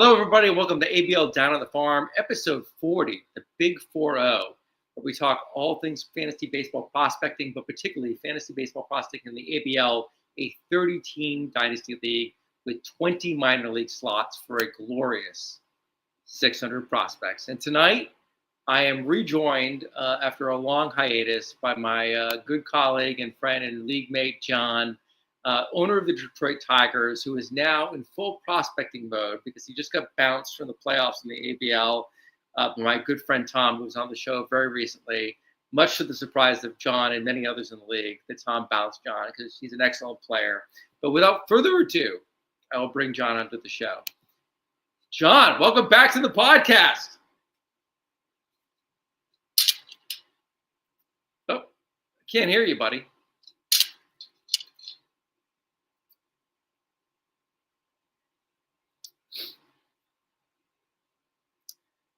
Hello, everybody. Welcome to ABL Down on the Farm, episode 40, the Big 4-0, where we talk all things fantasy baseball prospecting, but particularly fantasy baseball prospecting in the ABL, a 30-team Dynasty league with 20 minor league slots for a glorious 600 prospects. And tonight, I am rejoined after a long hiatus by my good colleague and friend and league mate, John, owner of the Detroit Tigers, who is now in full prospecting mode because he just got bounced from the playoffs in the ABL. My good friend Tom, who was on the show very recently, much to the surprise of John and many others in the league, that Tom bounced John because he's an excellent player. But without further ado, I will bring John onto the show. John, welcome back to the podcast. Oh, I can't hear you, buddy.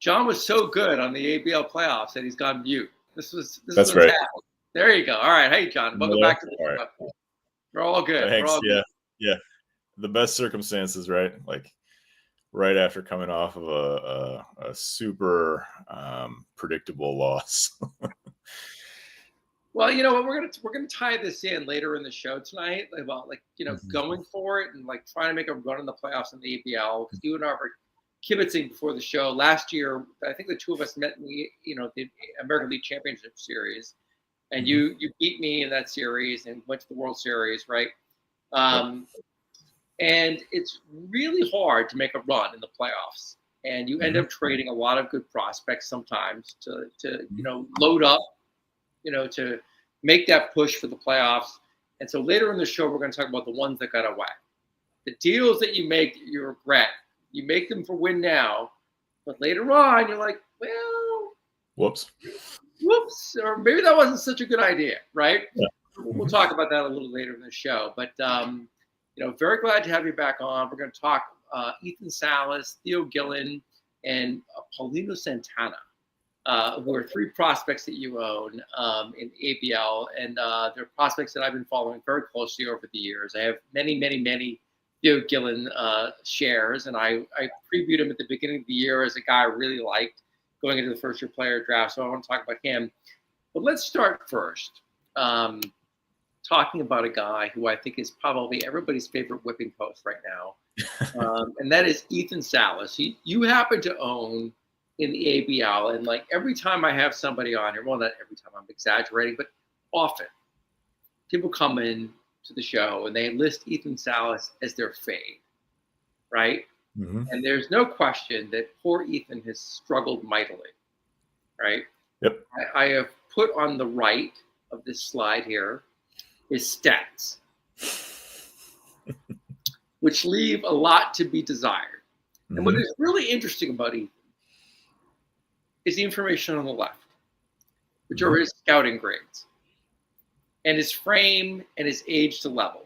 John was so good on the ABL playoffs that he's gone mute. That's right. There you go. All right. Hey, John. Welcome back to the show. Right. We're all good. Thanks. We're all good. Yeah. The best circumstances, right? Like right after coming off of a super predictable loss. Well, you know what? We're gonna tie this in later in the show tonight about going for it and trying to make a run in the playoffs in the ABL, because you and I were kibitzing before the show last year. I think the two of us met in the American League Championship Series, and you beat me in that series and went to the World Series, right? And it's really hard to make a run in the playoffs, and you end up trading a lot of good prospects sometimes to load up, to make that push for the playoffs. And so later in the show, we're going to talk about the ones that got away, the deals that you make that you regret. You make them for win now, but later on, you're like, well, whoops, or maybe that wasn't such a good idea, right? Yeah. We'll talk about that a little later in the show. But, very glad to have you back on. We're going to talk Ethan Salas, Theo Gillen, and Paulino Santana, who are three prospects that you own in ABL. And they're prospects that I've been following very closely over the years. I have many Theo Gillen shares, and I previewed him at the beginning of the year as a guy I really liked going into the first-year player draft, so I want to talk about him. But let's start first talking about a guy who I think is probably everybody's favorite whipping post right now, and that is Ethan Salas. You happen to own in the ABL, and every time I have somebody on here, well, not every time, I'm exaggerating, but often, people come in to the show and they list Ethan Salas as their fade, right? And there's no question that poor Ethan has struggled mightily, right? Yep. I have put on the right of this slide here his stats, which leave a lot to be desired. And what is really interesting about Ethan is the information on the left, which are his scouting grades, and his frame and his age to level,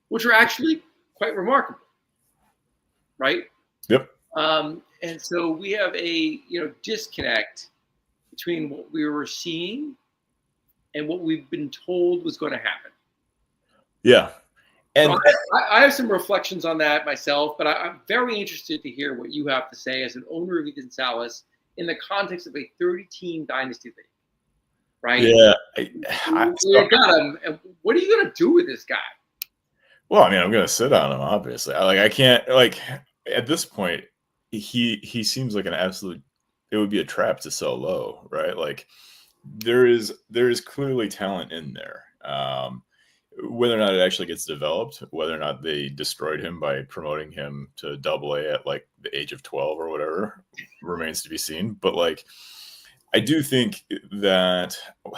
which are actually quite remarkable, right? Yep. And so we have a disconnect between what we were seeing and what we've been told was going to happen. Yeah. And so I have some reflections on that myself, but I'm very interested to hear what you have to say as an owner of Ethan Salas in the context of a 30-team Dynasty league. Right? Yeah. You got him. What are you going to do with this guy? Well, I mean, I'm going to sit on him, obviously. I can't, at this point, he seems like an absolute, it would be a trap to sell low, right? There is clearly talent in there. Whether or not it actually gets developed, whether or not they destroyed him by promoting him to AA at the age of 12 or whatever, remains to be seen. But I do think that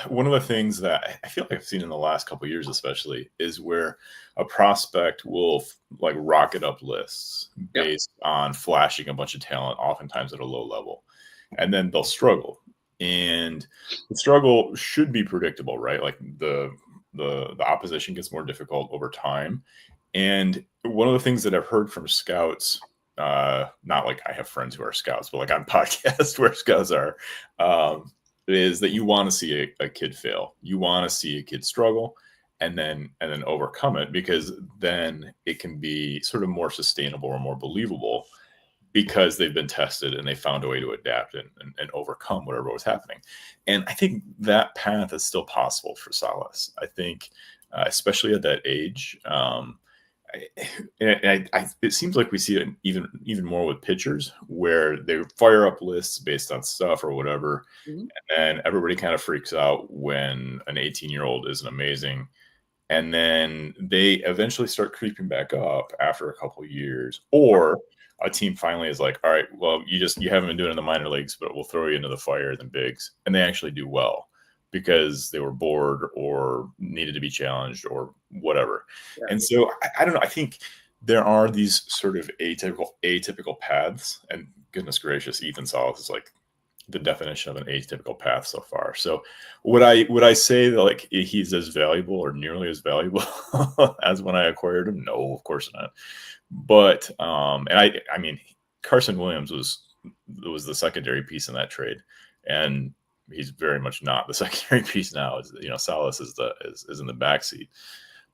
one of the things that I feel like I've seen in the last couple of years, especially, is where a prospect will rocket up lists based on flashing a bunch of talent, oftentimes at a low level, and then they'll struggle. And the struggle should be predictable, right? The opposition gets more difficult over time. And one of the things that I've heard from scouts, not I have friends who are scouts, but on podcasts where scouts are, is that you want to see a kid fail. You want to see a kid struggle and then overcome it, because then it can be sort of more sustainable or more believable because they've been tested and they found a way to adapt and overcome whatever was happening. And I think that path is still possible for Salas. I think, especially at that age, it seems like we see it even more with pitchers where they fire up lists based on stuff or whatever, and then everybody kind of freaks out when an 18-year-old isn't amazing, and then they eventually start creeping back up after a couple of years, or a team finally is like, all right, well, you haven't been doing it in the minor leagues, but we'll throw you into the fire in the bigs, and they actually do well because they were bored or needed to be challenged or whatever. Yeah. And so I don't know. I think there are these sort of atypical paths, and goodness gracious, Ethan Salas is like the definition of an atypical path so far. So would I say that like he's as valuable or nearly as valuable as when I acquired him? No, of course not. But and I mean Carson Williams was the secondary piece in that trade, and he's very much not the secondary piece now. Salas is in the backseat.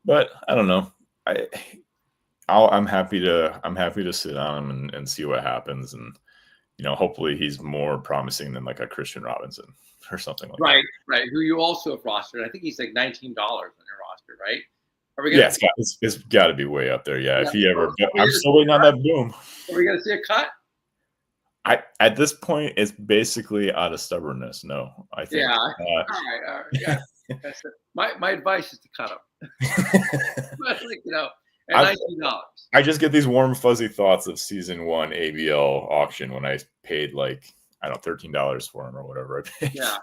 But I don't know. I'm happy to sit on him and see what happens, and hopefully he's more promising than like a Christian Robinson or something like that. Right. Who you also have rostered. I think he's like $19 on your roster, right? Are we gonna it's got to be way up there. Yeah. If he ever, I'm still waiting on that boom. Are we going to see a cut? At this point, it's basically out of stubbornness. No, I think. Yeah. All right. Yeah. That's it. My advice is to cut him. At $19. I just get these warm, fuzzy thoughts of season 1 ABL auction when I paid like, I don't know, $13 for him or whatever I paid. Yeah.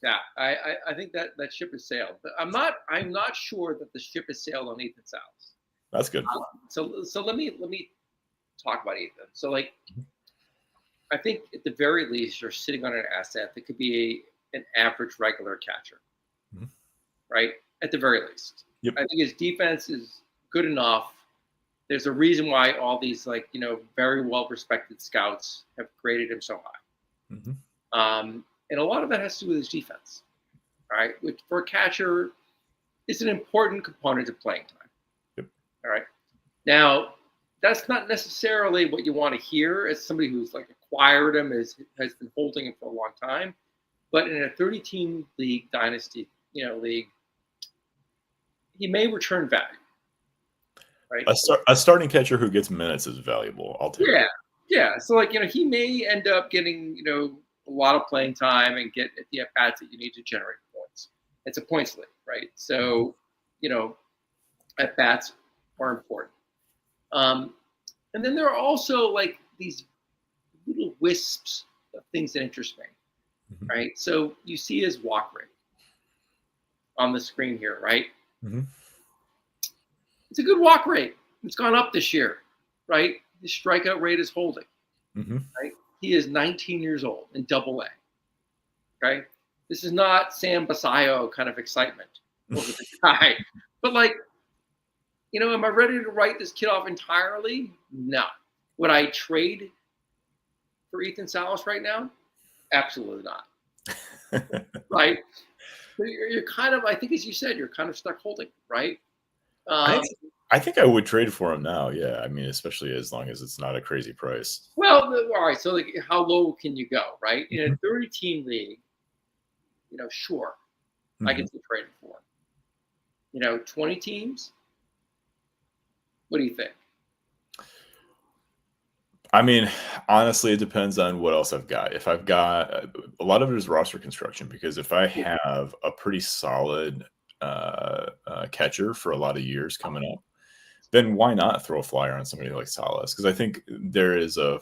Yeah. I think that ship has sailed. But I'm not sure that the ship has sailed on Ethan Salas. That's good. So let me talk about Ethan. So like, I think at the very least you're sitting on an asset that could be an average regular catcher, right? At the very least. Yep. I think his defense is good enough. There's a reason why all these very well respected scouts have graded him so high. And a lot of that has to do with his defense, right? Which for a catcher is an important component of playing time. Yep. All right. Now, that's not necessarily what you want to hear as somebody who's like acquired him, has been holding him for a long time. But in a 30-team league, Dynasty, league, he may return value. Right? A starting catcher who gets minutes is valuable. I'll take it. Yeah. So he may end up getting a lot of playing time and get the at bats that you need to generate points. It's a points league, right? So at bats are important. And then there are also like these little wisps of things that interest me, right? So you see his walk rate on the screen here, right? It's a good walk rate. It's gone up this year, right? The strikeout rate is holding, right? He is 19 years old in Double A, okay? This is not Sam Basayo kind of excitement over the guy. But am I ready to write this kid off entirely? No. Would I trade for Ethan Salas right now? Absolutely not. Right? You're kind of, I think as you said, you're kind of stuck holding, right? I think I would trade for him now. Yeah, I mean, especially as long as it's not a crazy price. Well, all right. So, how low can you go, right? In a 30-team league, sure, I can see trading for him. 20 teams. What do you think? I mean, honestly, it depends on what else I've got. If I've got a lot of it is roster construction, because if I have a pretty solid catcher for a lot of years coming up, then why not throw a flyer on somebody like Salas? Because I think there is a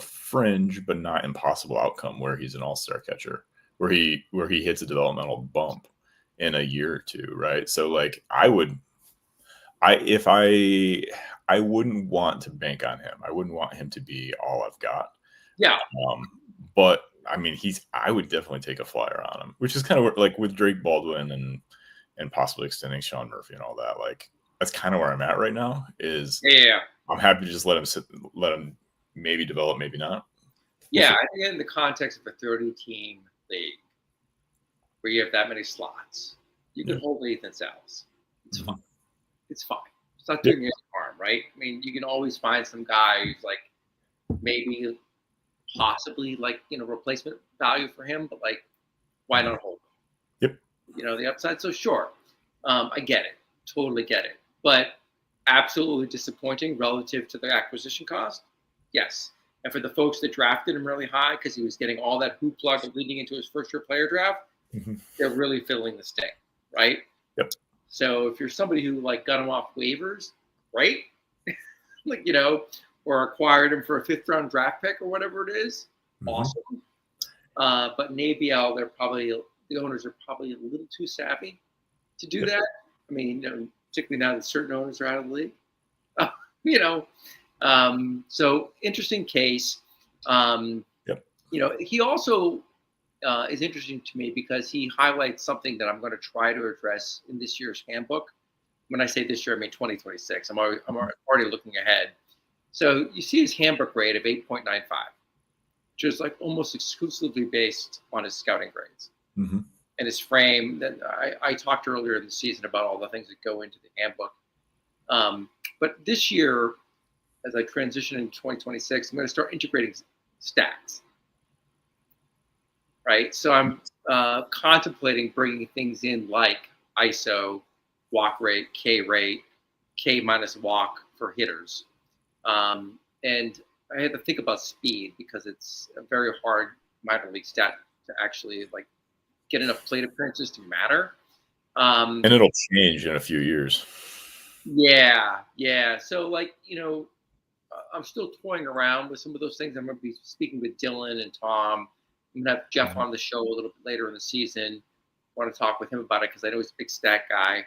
fringe but not impossible outcome where he's an all-star catcher, where he hits a developmental bump in a year or two, right? So I wouldn't want to bank on him. I wouldn't want him to be all I've got. Yeah. But I mean, I would definitely take a flyer on him, which is kind of like with Drake Baldwin and possibly extending Sean Murphy and all that. That's kind of where I'm at right now. I'm happy to just let him maybe develop, maybe not. Yeah, I think in the context of a 30-team league where you have that many slots, you can hold Ethan Salas. It's fine. It's fine. It's not doing any harm, right? I mean, you can always find some guy who's maybe possibly like, replacement value for him, but like, why not hold him? Yep. The upside. So sure, I get it, totally get it, but absolutely disappointing relative to the acquisition cost. Yes. And for the folks that drafted him really high because he was getting all that hoopla leading into his first year player draft, they're really feeling the sting, right? Yep. So if you're somebody who like got him off waivers, great. Like, or acquired him for a 5th round draft pick or whatever it is, awesome. But in ABL, the owners are probably a little too savvy to do that. I mean, particularly now that certain owners are out of the league. So interesting case. He also is interesting to me because he highlights something that I'm going to try to address in this year's handbook. When I say this year, I mean 2026. I'm already looking ahead. So you see his handbook grade of 8.95, which is like almost exclusively based on his scouting grades and his frame. That I talked earlier in the season about all the things that go into the handbook. But this year, as I transition into 2026, I'm going to start integrating stats. Right. So I'm contemplating bringing things in like ISO, walk rate, K minus walk for hitters. And I had to think about speed because it's a very hard minor league stat to actually like get enough plate appearances to matter. And it'll change in a few years. Yeah. So like, I'm still toying around with some of those things. I'm going to be speaking with Dylan and Tom. I'm going to have Jeff on the show a little bit later in the season. I want to talk with him about it because I know he's a big stat guy.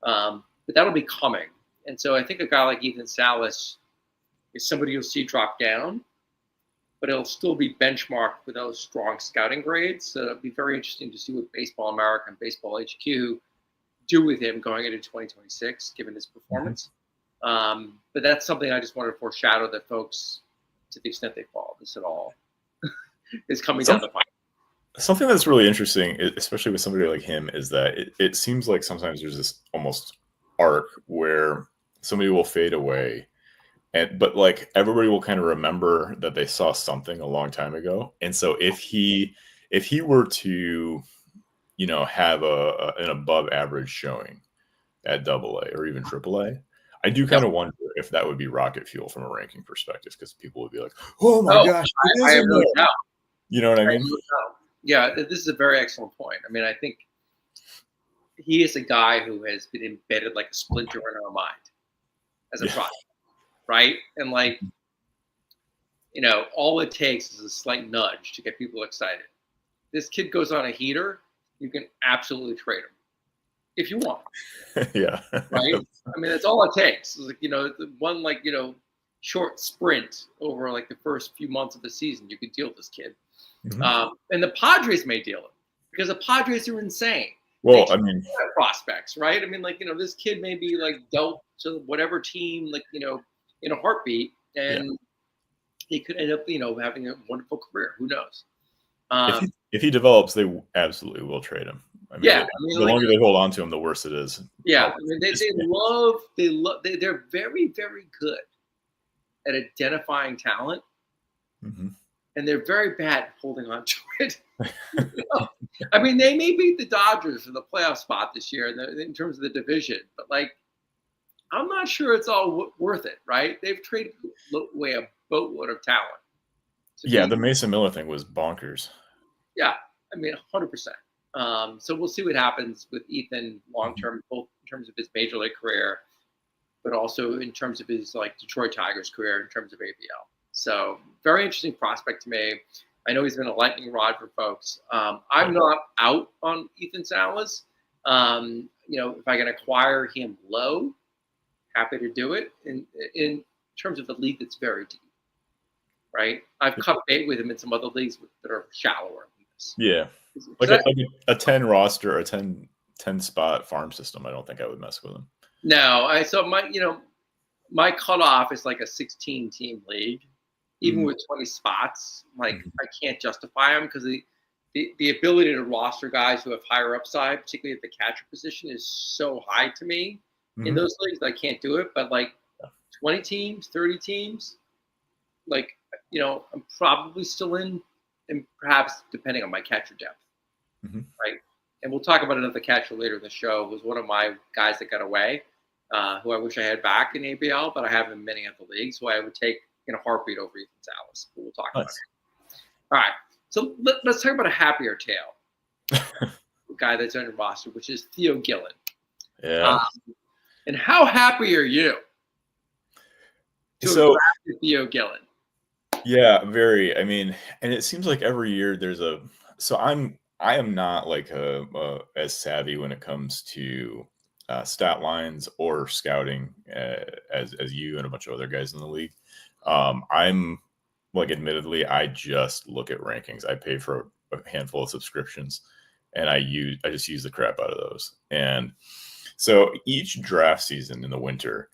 But that'll be coming. And so I think a guy like Ethan Salas is somebody you'll see drop down, but it'll still be benchmarked with those strong scouting grades. So it'll be very interesting to see what Baseball America and Baseball HQ do with him going into 2026, given his performance. But that's something I just wanted to foreshadow that folks, to the extent they follow this at all, is coming down the pipe. Something that's really interesting, especially with somebody like him, is that it seems like sometimes there's this almost arc where somebody will fade away, but like everybody will kind of remember that they saw something a long time ago. And so if he were to, have an above average showing at AA or even AAA, I do kind of wonder if that would be rocket fuel from a ranking perspective, because people would be like, "Oh my gosh, I have no doubt." You know what I mean? Yeah, this is a very excellent point. I mean, I think he is a guy who has been embedded like a splinter in our mind as a product, right? And like, all it takes is a slight nudge to get people excited. This kid goes on a heater, you can absolutely trade him if you want. Yeah. Right? I mean, that's all it takes. It's like, the one like, short sprint over like the first few months of the season, you could deal with this kid. And the Padres may deal it because the Padres are insane. Well, I mean, prospects, right? I mean, like, this kid may be like dealt to whatever team, like, in a heartbeat, and he could end up, having a wonderful career. Who knows? If he develops, they absolutely will trade him. I mean, the longer they hold on to him, the worse it is. Yeah, I mean, they're very, very good at identifying talent, and they're very bad at holding on to it. I mean, they may beat the Dodgers for the playoff spot this year in terms of the division, but like, I'm not sure it's all worth it, right? They've traded away a boatload of talent. The Mason Miller thing was bonkers. Yeah, I mean, 100%. So we'll see what happens with Ethan long term, both in terms of his major league career, but also in terms of his like Detroit Tigers career in terms of ABL. So very interesting prospect to me. I know he's been a lightning rod for folks. I'm not out on Ethan Salas. If I can acquire him low, happy to do it. In terms of a league that's very deep, right? I've cut bait with him in some other leagues that are shallower. Yeah, like a 10 roster or 10 spot farm system. I don't think I would mess with him. No, my cutoff is like a 16 team league. Even with 20 spots, like I can't justify them because the ability to roster guys who have higher upside, particularly at the catcher position, is so high to me in those leagues that I can't do it. But like 20 teams, 30 teams, like I'm probably still in, and perhaps depending on my catcher depth, Mhm. right? And we'll talk about another catcher later in the show, who's one of my guys that got away, who I wish I had back in ABL, but I have in many other leagues, who I would take in a heartbeat over Ethan Salas. But we'll talk about Nice. it. All right. So let's talk about a happier tale. A guy that's on your roster, which is Theo Gillen. Yeah. And how happy are you to have So drafted Theo Gillen? yeah, very. I mean, and it seems like every year there's a. So I am not like as savvy when it comes to stat lines or scouting as you and a bunch of other guys in the league. I'm like, admittedly, I just look at rankings. I pay for a handful of subscriptions, and I just use the crap out of those. And so each draft season in the winter,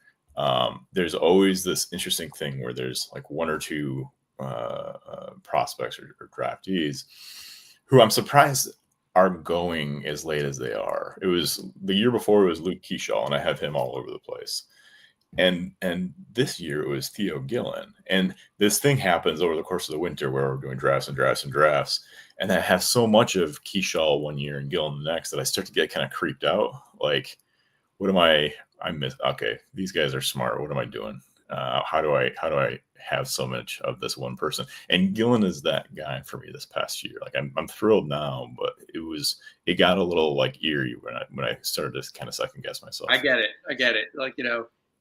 there's always this interesting thing where there's like one or two prospects or draftees who I'm surprised are going as late as they are. It was the year before, it was Luke Keyshaw, and I have him all over the place. And this year it was Theo Gillen. And this thing happens over the course of the winter where we're doing drafts and drafts and drafts. And I have so much of Keyshaw one year and Gillen the next that I start to get kind of creeped out. Like, what am I miss? Okay, these guys are smart. What am I doing? How do I have so much of this one person? And Gillen is that guy for me this past year. Like, I'm thrilled now, but it got a little like eerie when I started to kind of second guess myself. I get it. Like,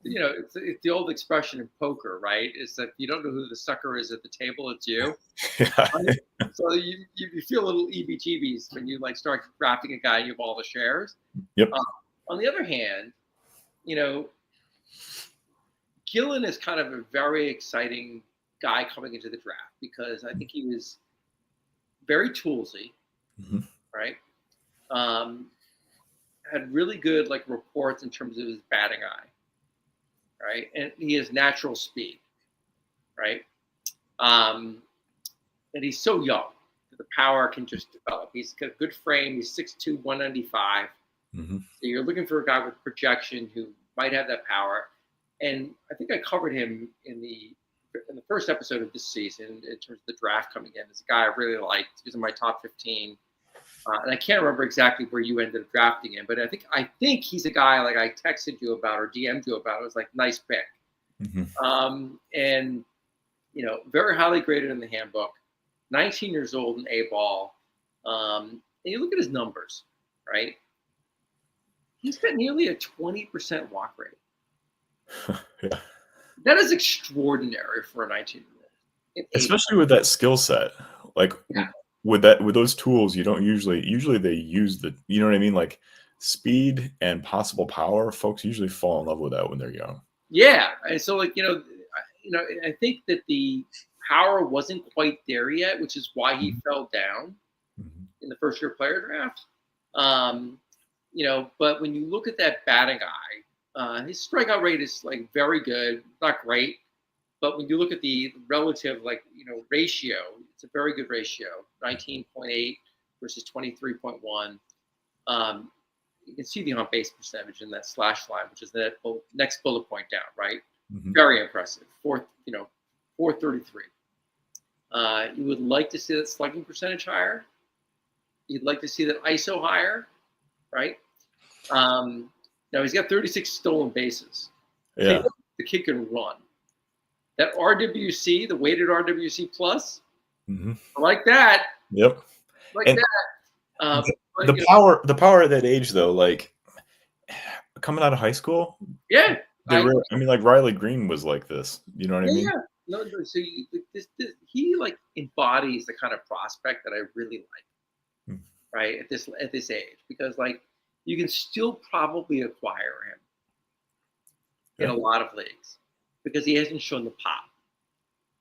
it's the old expression in poker, right? Is that you don't know who the sucker is at the table, it's you. Yeah. Right? So you feel a little EBGBs when you like start drafting a guy and you have all the shares. Yep. On the other hand, Gillen is kind of a very exciting guy coming into the draft because I think he was very toolsy, Mm-hmm. right? Had really good like reports in terms of his batting eye, right? And he has natural speed, right? And he's so young that the power can just develop. He's got a good frame. He's 6'2", 195. Mm-hmm. So you're looking for a guy with projection who might have that power. And I think I covered him in the first episode of this season in terms of the draft coming in. As a guy I really liked. He was in my top 15. And I can't remember exactly where you ended up drafting him, but I think he's a guy like I texted you about or DM'd you about. It was like, nice pick. Mm-hmm. And, very highly graded in the handbook, 19 years old in A-ball. And you look at his numbers, right? He's got nearly a 20% walk rate. Yeah. That is extraordinary for a 19-year-old. Especially with that skill set. Like, yeah. with those tools, you don't usually they use you know what I mean? Like, speed and possible power, folks usually fall in love with that when they're young. Yeah. And so like, I think that the power wasn't quite there yet, which is why he fell down in the first year player draft. But when you look at that batting eye, his strikeout rate is like very good, not great. But when you look at the relative, ratio, it's a very good ratio, 19.8 versus 23.1. You can see the on-base percentage in that slash line, which is the next bullet point down, right? Mm-hmm. Very impressive. 433. You would like to see that slugging percentage higher. You'd like to see that ISO higher, right? Now he's got 36 stolen bases. Yeah. The kid can run. That RWC, the weighted RWC plus, Mm-hmm. I like that. Yep. Like and that. The power at that age, though, like coming out of high school. Yeah. I mean, like Riley Green was like this. You know what I mean? Yeah. No, so he like embodies the kind of prospect that I really like, right? At this age, because like you can still probably acquire him in a lot of leagues because he hasn't shown the pop.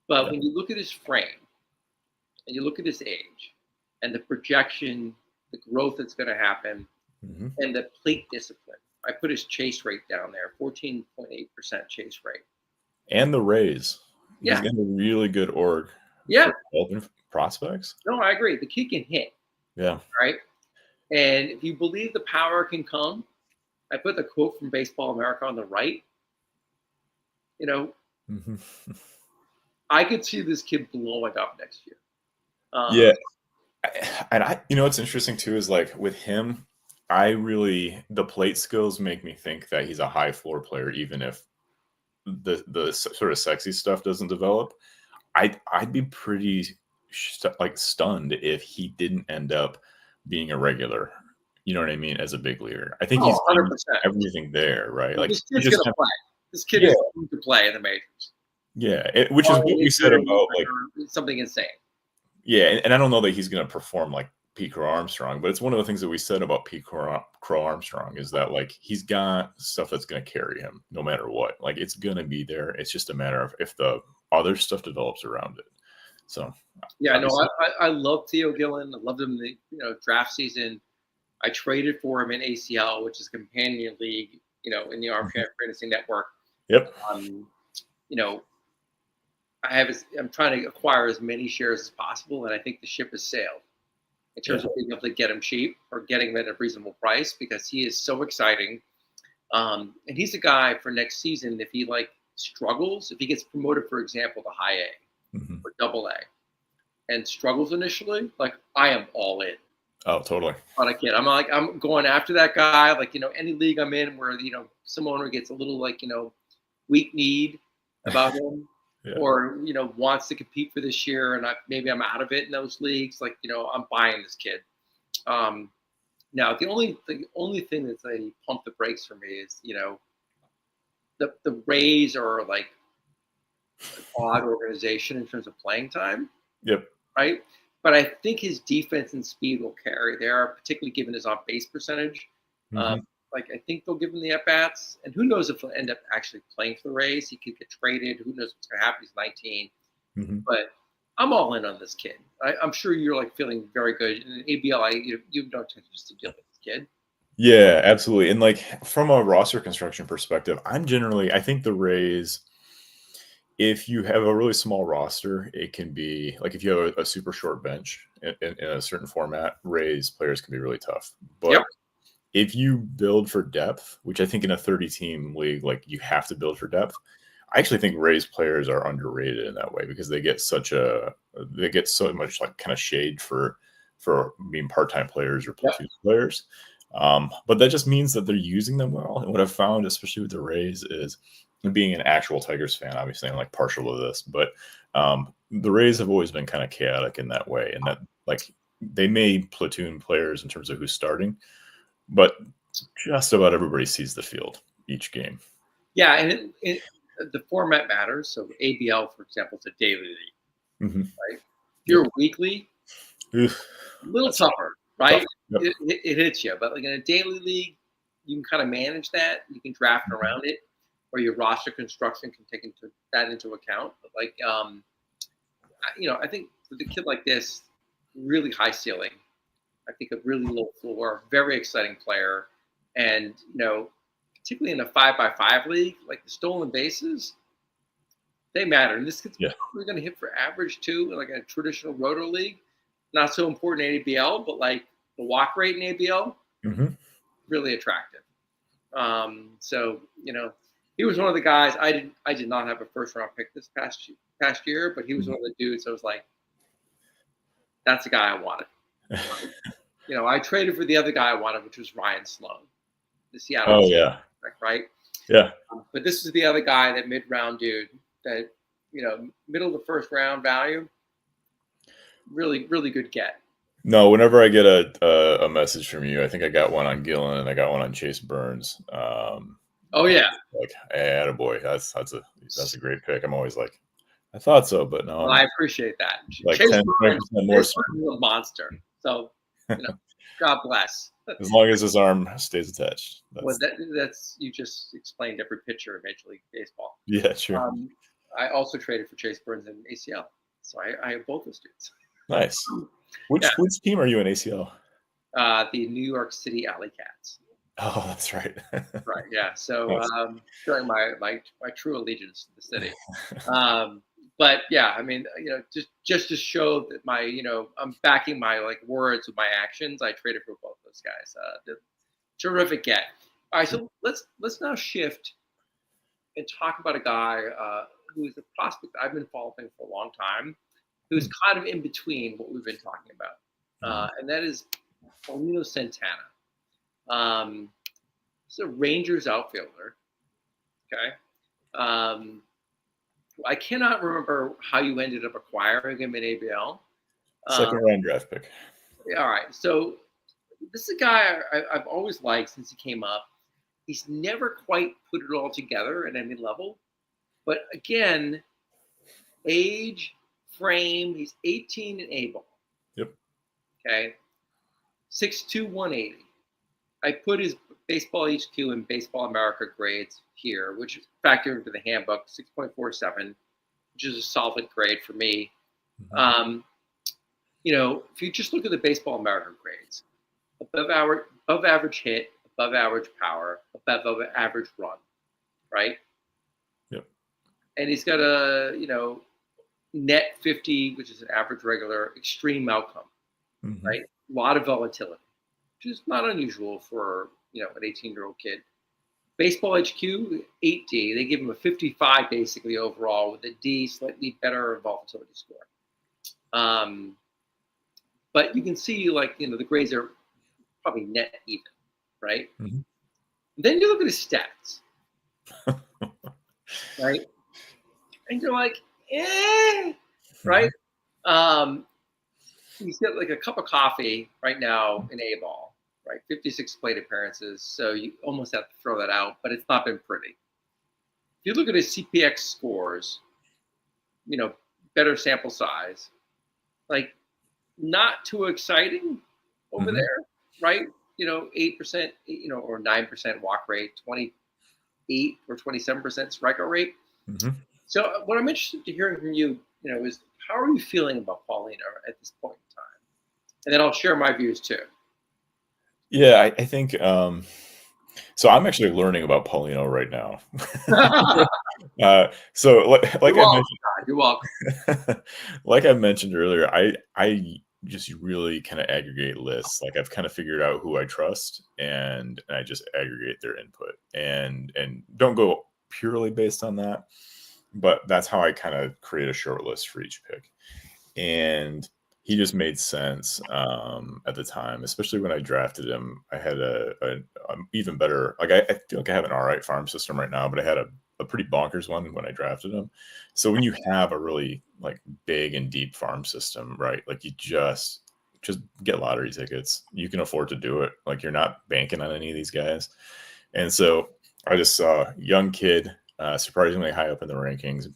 But when you look at his frame and you look at his age and the projection, the growth that's going to happen, and the plate discipline, I put his chase rate down there, 14.8% chase rate. And the Rays. Yeah. He's got a really good org. Yeah. Open prospects. No, I agree. The kid can hit. Yeah. Right. And if you believe the power can come, I put the quote from Baseball America on the right. I could see this kid blowing up next year. Yeah. And you know, what's interesting too is like with him, the plate skills make me think that he's a high floor player, even if the sort of sexy stuff doesn't develop. I'd be pretty stunned if he didn't end up being a regular. You know what I mean? As a big leaguer, I think Oh, he's 100%. everything there, right? Well, Like this he kid's just gonna play. This kid yeah, is going to play in the majors. yeah. Which is what we said about like Something insane. yeah, and I don't know that he's going to perform like Pete Crow Armstrong, but it's one of the things that we said about Pete Crow Armstrong is that like he's got stuff that's going to carry him no matter what. Like it's going to be there. It's just a matter of if the other stuff develops around it. So yeah, no, I love Theo Gillen. I loved him in the draft season. I traded for him in ACL, which is companion league, in the Armchair Fantasy Network. Yep. You know, I'm trying to acquire as many shares as possible, and I think the ship has sailed in terms of being able to get him cheap or getting him at a reasonable price because he is so exciting. And he's a guy for next season. If he struggles, if he gets promoted, for example, to high A or double A, and struggles initially, I am all in. Oh, totally. On a kid, I'm going after that guy. Any league I'm in where some owner gets a little weak need about him. Yeah. Or wants to compete for this year, and maybe I'm out of it in those leagues. I'm buying this kid. Now the only thing that's pump the brakes for me is the Rays are an odd organization in terms of playing time. Yep. Right, but I think his defense and speed will carry there, particularly given his on base percentage. I think they'll give him the at bats, and who knows if he'll end up actually playing for the Rays. He could get traded. Who knows what's going to happen? He's 19, but I'm all in on this kid. I'm sure you're feeling very good. In ABL, you don't just to deal with this kid. Yeah, absolutely. And from a roster construction perspective, I think the Rays, if you have a really small roster, it can be if you have a super short bench in a certain format, Rays players can be really tough. But if you build for depth, which I think in a 30-team league, you have to build for depth, I actually think Rays players are underrated in that way because they get so much kind of shade for being part-time players or platoon players. But that just means that they're using them well. And what I've found, especially with the Rays, is being an actual Tigers fan, obviously I'm partial to this, but the Rays have always been kind of chaotic in that way. And that they may platoon players in terms of who's starting, but just about everybody sees the field each game. Yeah, and the format matters. So ABL, for example, is a daily league, right? If you're weekly, a little tougher, right? Yep. It hits you. But in a daily league, you can kind of manage that. You can draft around it, or your roster construction can take that into account. But I think with a kid like this, really high ceiling. I think a really low floor, very exciting player. And, particularly in a 5x5 league, the stolen bases, they matter. And this kid's probably going to hit for average too, in a traditional roto league. Not so important in ABL, but the walk rate in ABL, really attractive. So, he was one of the guys I did not have a first round pick this past year, but he was one of the dudes I was that's the guy I wanted. I traded for the other guy I wanted, which was Ryan Sloan, the Seattle. Oh yeah, right. Yeah. But this is the other guy, that mid-round dude, that middle of the first round value. Really, really good get. No, whenever I get a message from you, I think I got one on Gillen and I got one on Chase Burns. Oh yeah. Attaboy. That's a great pick. I'm always I thought so, but no. Well, I appreciate that. Chase 10, Burns, more. Chase Burns is a monster. So, God bless. As long as his arm stays attached. That's you just explained every pitcher of Major League Baseball. Yeah, sure. I also traded for Chase Burns in ACL, so I have both those dudes. Nice. Which team are you in ACL? The New York City Alley Cats. Oh, that's right. Right. Yeah. So showing my true allegiance to the city. But yeah, I mean, just to show that I'm backing my words with my actions. I traded for both those guys. Terrific get. All right, so let's now shift and talk about a guy who is a prospect I've been following for a long time, who's Hmm. kind of in between what we've been talking about, and that is Paulino Santana. He's a Rangers outfielder. Okay. Um, I cannot remember how you ended up acquiring him in ABL. Second Uh, round draft pick. all right. So this is a guy I've always liked since he came up. He's never quite put it all together at any level. But again, age, frame, he's 18 and able. Yep. Okay. 6'2", 180. I put his baseball HQ and baseball America grades here, which factor into the handbook, 6.47, which is a solid grade for me. Mhm. If you just look at the baseball America grades, above average hit, above average power, above average run, right? Yep. And he's got a, net 50, which is an average regular extreme outcome, Mhm. right? A lot of volatility, which is not unusual for, an 18-year-old kid. Baseball HQ, 8D. They give him a 55 basically overall with a D, slightly better volatility score. But you can see, the grades are probably net even, right? Mhm. Then you look at his stats, right? And you're like, right? Mhm. Um, he's got like a cup of coffee right now in A ball, right? 56 plate appearances. So you almost have to throw that out, but it's not been pretty. If you look at his CPX scores, better sample size, like not too exciting over Mhm. there, right? 8%, or 9% walk rate, 28 or 27% strikeout rate. Mhm. So what I'm interested to hearing from you, is how are you feeling about Paulino at this point in time? And then I'll share my views too. Yeah, I think so I'm actually learning about Paulino right now. So like You're I welcome, mentioned God. You're welcome. like I mentioned earlier, I just really kind of aggregate lists. Like I've kind of figured out who I trust and I just aggregate their input and don't go purely based on that, but that's how I kind of create a short list for each pick. And he just made sense at the time, especially when I drafted him. I had a even better, like I feel like I have an all right farm system right now, but I had a pretty bonkers one when I drafted him. So when you have a really like big and deep farm system, right? Like you just get lottery tickets. You can afford to do it. Like you're not banking on any of these guys. And so I just saw a young kid, surprisingly high up in the rankings,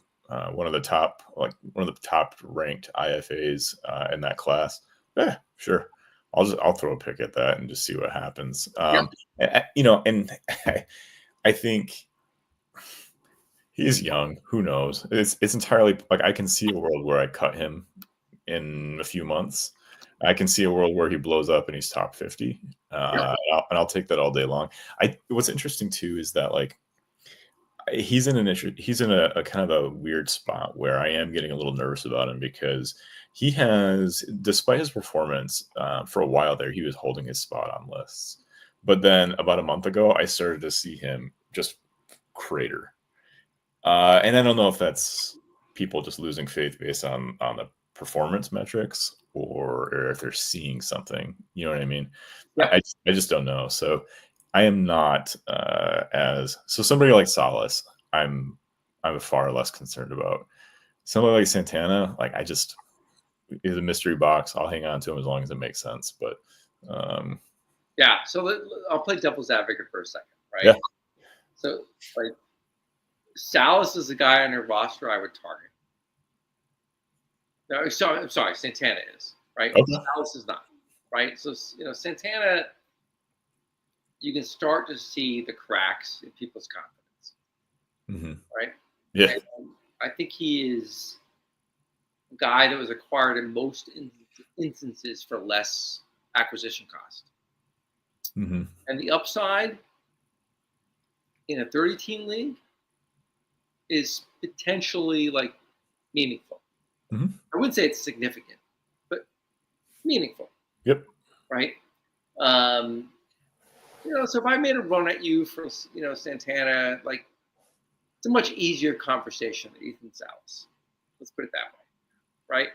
one of the top ranked IFAs in that class. Yeah, sure. I'll throw a pick at that and just see what happens. Yep. And I think he's young. Who knows? It's entirely like I can see a world where I cut him in a few months. I can see a world where he blows up and he's top 50. Yep. And I'll take that all day long. What's interesting too is that like he's in a kind of a weird spot where I am getting a little nervous about him because he has, despite his performance for a while there, he was holding his spot on lists. But then about a month ago, I started to see him just crater. And I don't know if that's people just losing faith based on the performance metrics or if they're seeing something. You know what I mean? Yep. I just don't know. So I am not as so somebody like Salas, I'm far less concerned about. Somebody like Santana, like I just is a mystery box. I'll hang on to him as long as it makes sense. But um, Yeah. So I'll play devil's advocate for a second, right? yeah, So like Salas is the guy on your roster I would target. No, I'm sorry, Santana is, right? okay, Salas is not, right? So Santana, you can start to see the cracks in people's confidence, hmm right? yeah, And I think he is a guy that was acquired in most instances for less acquisition cost. hmm And the upside in a 30-team league is potentially like meaningful. hmm I wouldn't say it's significant, but meaningful, yep, right? So if I made a run at you for Santana, like it's a much easier conversation than Ethan Salas. Let's put it that way, right?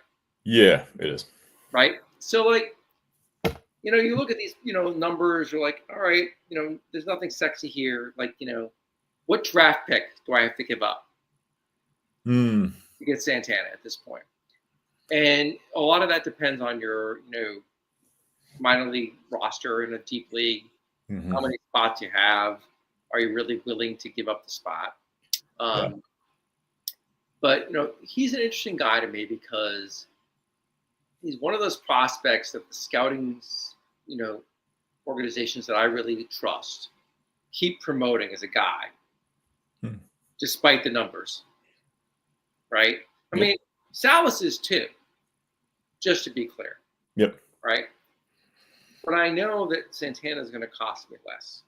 Yeah, it is. Right. So like, you look at these, numbers. You're like, all right, there's nothing sexy here. Like, what draft pick do I have to give up Hmm. to get Santana at this point? And a lot of that depends on your, minor league roster in a deep league. Mhm. How many spots you have? Are you really willing to give up the spot? Yeah. But he's an interesting guy to me because he's one of those prospects that the scouting, you know, organizations that I really trust keep promoting as a guy, Hmm. despite the numbers. Right? I Yep. mean, Salas is too. Just to be clear, Yep. right? But I know that Santana is going to cost me less,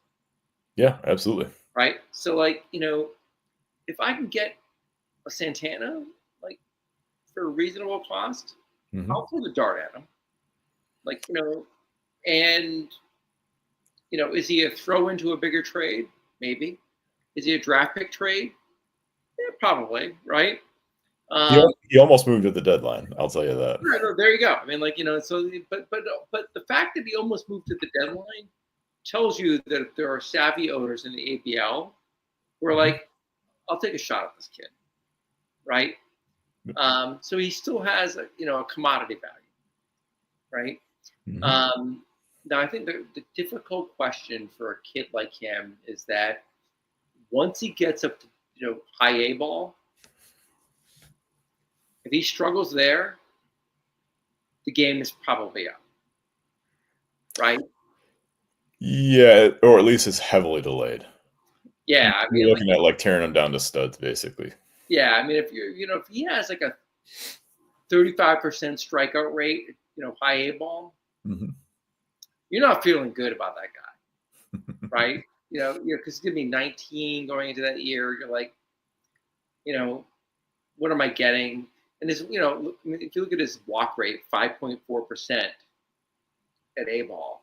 Yeah, absolutely. right? So, like, if I can get a Santana, like, for a reasonable cost, Mhm. I'll throw the dart at him. Like, and, is he a throw into a bigger trade? Maybe. Is he a draft pick trade? Yeah, probably, right? He Um, al he almost moved at the deadline, I'll tell you that. right, no, there you go. I mean, like, so, but the fact that he almost moved to the deadline tells you that there are savvy owners in the ABL who are Mhm. like, I'll take a shot at this kid, right? Yep. So he still has a commodity value, right? Mhm. Um, Now I think the difficult question for a kid like him is that once he gets up to high A ball, if he struggles there, the game is probably up, right? Yeah, or at least it's heavily delayed. Yeah, I You're mean, like, looking at, like, tearing him down to studs, basically. yeah, I mean, if if he has like a 35% strikeout rate, high A ball, Mhm. you're not feeling good about that guy, right? Because he's gonna be 19 going into that year. You're like, you know, what am I getting? And his, I mean, if you look at his walk rate, 5.4% at A ball.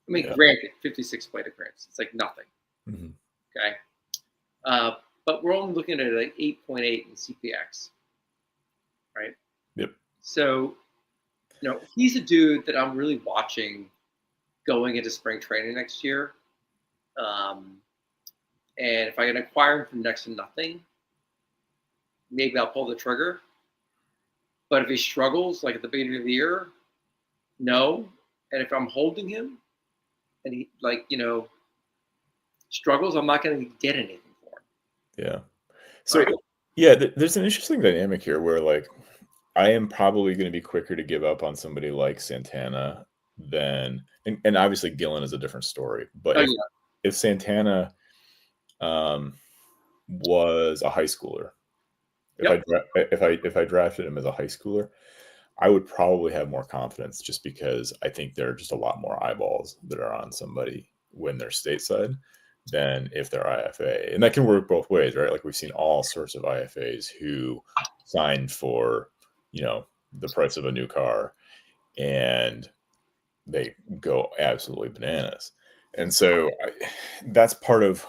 I mean, Yeah. granted, 56 plate appearances, it's like nothing. Mhm. Okay, uh, but we're only looking at like 8.8 in CPX, right? Yep. So, he's a dude that I'm really watching going into spring training next year. Um, and if I can acquire him for next to nothing, maybe I'll pull the trigger. But if he struggles, like at the beginning of the year, no. And if I'm holding him and he struggles, I'm not going to get anything for Yeah. him, So, right? yeah, there's an interesting dynamic here where, like, I am probably gonna be quicker to give up on somebody like Santana than and obviously Gillen is a different story, but Oh if yeah, if Santana, um, was a high schooler, yep. if I drafted him as a high schooler, I would probably have more confidence just because I think there are just a lot more eyeballs that are on somebody when they're stateside than if they're IFA. And that can work both ways, right? Like we've seen all sorts of IFAs who signed for, the price of a new car and they go absolutely bananas. And so that's part of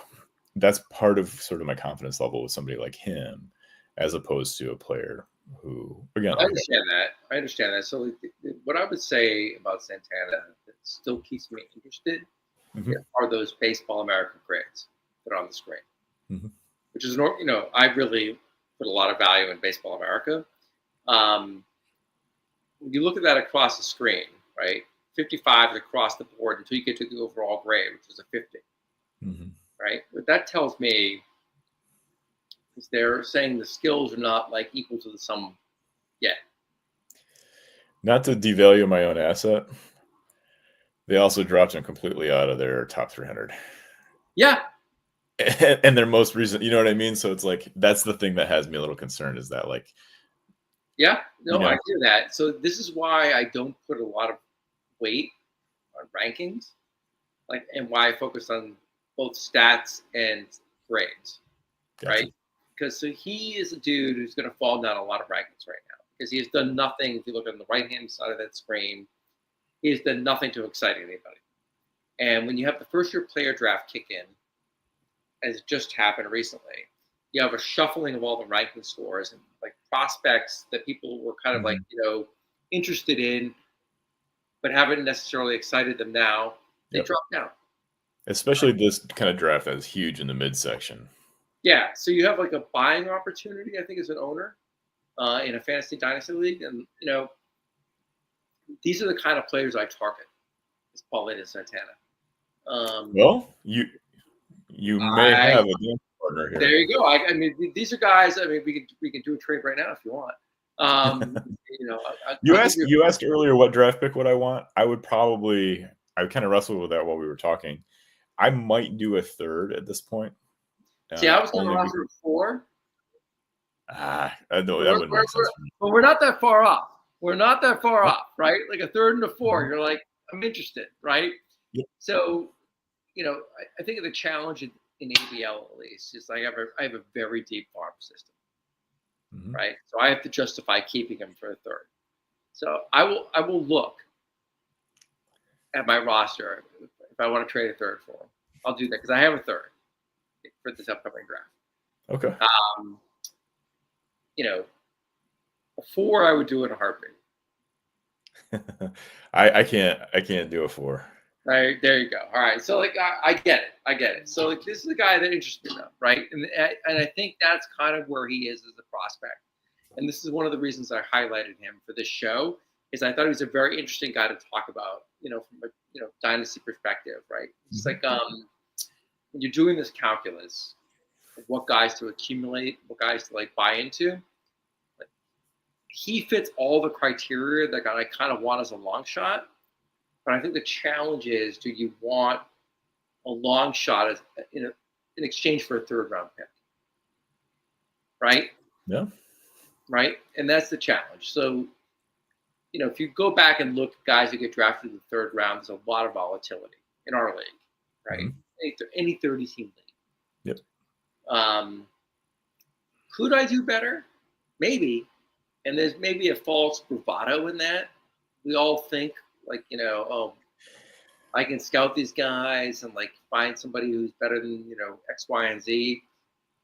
sort of my confidence level with somebody like him as opposed to a player who again I like understand that. I understand that. So what I would say about Santana that still keeps me interested Mhm, are those Baseball America grades that are on the screen, mhm. which is I really put a lot of value in Baseball America. Um, when you look at that across the screen, right? 55 is across the board until you get to the overall grade, which is a 50, Mhm. right? What that tells me is they're saying the skills are not like equal to the sum yet. Not to devalue my own asset, they also dropped him completely out of their top 300. Yeah, And their most recent, you know what I mean? So it's like that's the thing that has me a little concerned is that like, yeah, you no, I know, hear that. So this is why I don't put a lot of weight on rankings, like, and why I focus on both stats and grades, gotcha. right? Because so he is a dude who's going to fall down a lot of rankings right now because he has done nothing. If you look on the right hand side of that screen, he has done nothing to excite anybody. And when you have the first year player draft kick in, as just happened recently, you have a shuffling of all the ranking scores and like prospects that people were kind of like, interested in, but haven't necessarily excited them now. They drop down. Especially this kind of draft that is huge in the midsection. Yeah. So you have like a buying opportunity, I think, as an owner in a fantasy dynasty league. And, these are the kind of players I target. It's Paulino Santana. Well, you may have a game partner here. There you go. I mean, these are guys. I mean, we can do a trade right now if you want. You asked earlier what draft pick would I want. I kind of wrestled with that while we were talking. I might do a third at this point. See, I was going to offer 4. I know that wouldn't make sense for me. But we're not that far off. We're not that far off, right? Like a third and a 4. You're like, I'm interested, right? Yep. So, I think the challenge in ABL at least is I have a very deep farm system, right? So I have to justify keeping him for a third. So I will look at my roster if I want to trade a third for him. I'll do that because I have a third for this upcoming draft. Okay. A 4 I would do in a heartbeat. I can't do a 4. Right, there you go. All right, so like I get it. So like this is the guy that interests me though, right? And I think that's kind of where he is as a prospect. And this is one of the reasons I highlighted him for this show is I thought he was a very interesting guy to talk about, from a dynasty perspective, right? It's like when you're doing this calculus of what guys to accumulate, what guys to like buy into. Like, he fits all the criteria that I kind of want as a long shot. But I think the challenge is, do you want a long shot as in exchange for a third round pick? Right? Yeah. Right? And that's the challenge. So, if you go back and look at guys who get drafted in the third round, there's a lot of volatility in our league, right? Any 30-team league. Yep. Could I do better? Maybe. And there's maybe a false bravado in that. We all think, like, I can scout these guys and like find somebody who's better than, X, Y, and Z.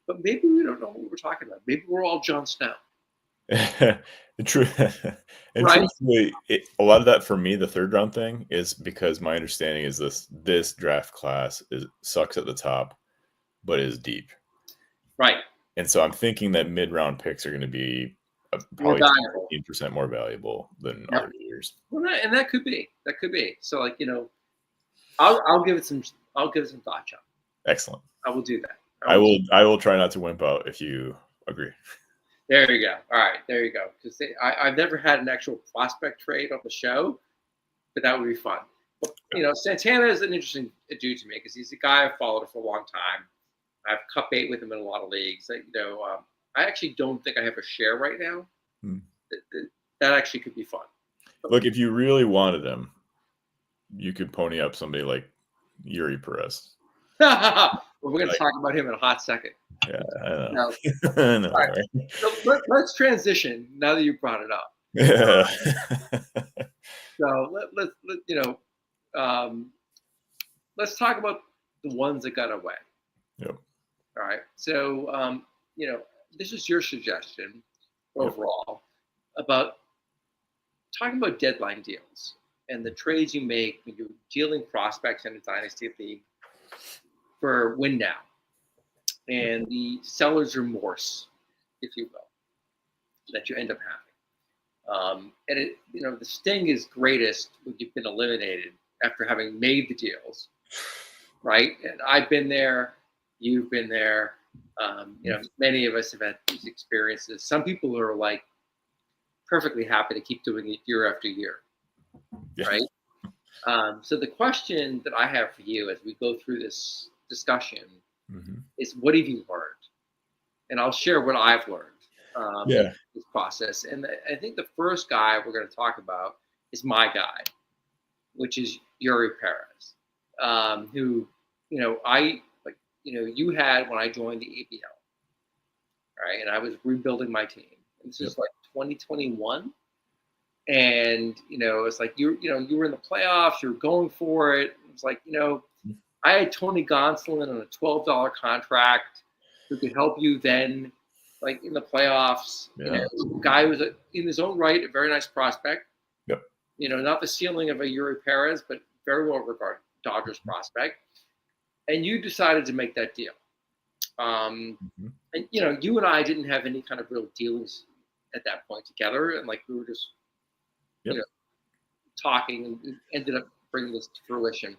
But maybe we don't know what we're talking about. Maybe we're all Jon Snow. Truthfully, a lot of that for me, the third round thing, is because my understanding is this draft class sucks at the top, but is deep. Right. And so I'm thinking that mid round picks are going to be probably 15% more valuable than other years. Well, and that could be. So like, I'll give it some thought, John. Excellent. I will do that. I will try not to wimp out if you agree. There you go. All right, there you go. Because I've never had an actual prospect trade on the show, but that would be fun. But, Santana is an interesting dude to me because he's a guy I've followed for a long time. I've cup bait with him in a lot of leagues. I actually don't think I have a share right now. That actually could be fun. Look, if you really wanted him, you could pony up somebody like Yuri Perez. Well, we're going to talk about him in a hot second. Yeah, I know. No. All right. So let's transition now that you brought it up. Yeah. So let's talk about the ones that got away. Yep. All right. So this is your suggestion overall about talking about deadline deals and the trades you make when you're dealing prospects in a dynasty league for win now. And the seller's remorse, if you will, that you end up having. And the sting is greatest when you've been eliminated after having made the deals, right? And I've been there, you've been there. Many of us have had these experiences. Some people are like perfectly happy to keep doing it year after year, right? So the question that I have for you as we go through this discussion is, what have you learned? And I'll share what I've learned in this process. And I think the first guy we're going to talk about is my guy, which is Yuri Perez, who, you had when I joined the ABL, right? And I was rebuilding my team. And this is like 2021. And, it's like, you were in the playoffs, you were going for it. It was like, I had Tony Gonsolin on a $12 contract. who could help you then, like in the playoffs. Yeah. Guy who was in his own right a very nice prospect. Yep. Not the ceiling of a Yuri Perez, but very well regarded Dodgers prospect. And you decided to make that deal. And you and I didn't have any kind of real dealings at that point together, and like we were just, talking, and ended up bringing this to fruition.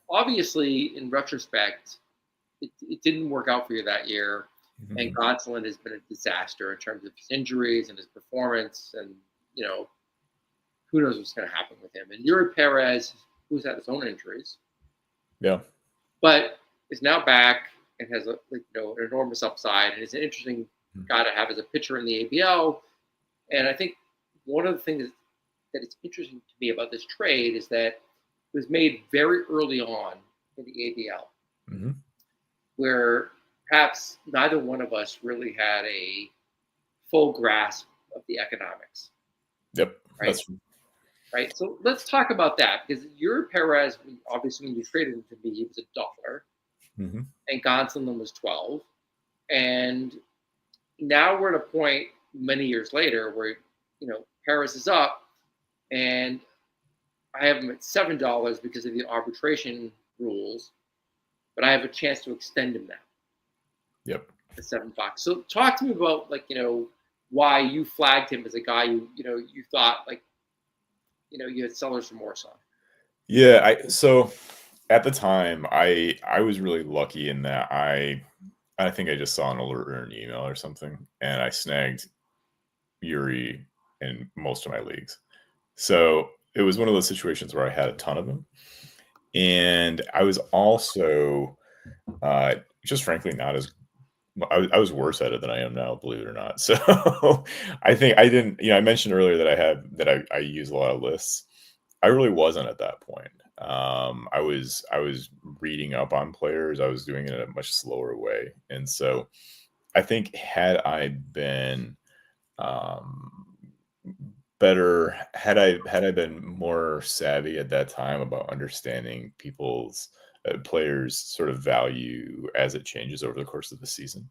Obviously, in retrospect, it didn't work out for you that year, and Gonsolin has been a disaster in terms of his injuries and his performance, and who knows what's going to happen with him. And Yuri Perez, who's had his own injuries, but is now back and has an enormous upside, and is an interesting guy to have as a pitcher in the ABL. And I think one of the things that is interesting to me about this trade is that it was made very early on in the ABL, where perhaps neither one of us really had a full grasp of the economics. Yep. Right. That's right. So let's talk about that, because Yuri Perez, obviously, when you traded him to me, he was $1, and Gonsolin was 12, and now we're at a point many years later where Perez is up, and I have him at $7 because of the arbitration rules, but I have a chance to extend him now. Yep. At $7. So talk to me about why you flagged him as a guy you thought you had seller's remorse on. Yeah. So at the time, I was really lucky in that I think I just saw an alert or an email or something, and I snagged Yuri in most of my leagues. So it was one of those situations where I had a ton of them, and I was also just frankly not as I was worse at it than I am now, believe it or not. So I think I didn't, I mentioned earlier that I use a lot of lists. I really wasn't at that point. I was reading up on players. I was doing it in a much slower way. And so I think had I been better, had I been more savvy at that time about understanding people's players' sort of value as it changes over the course of the season,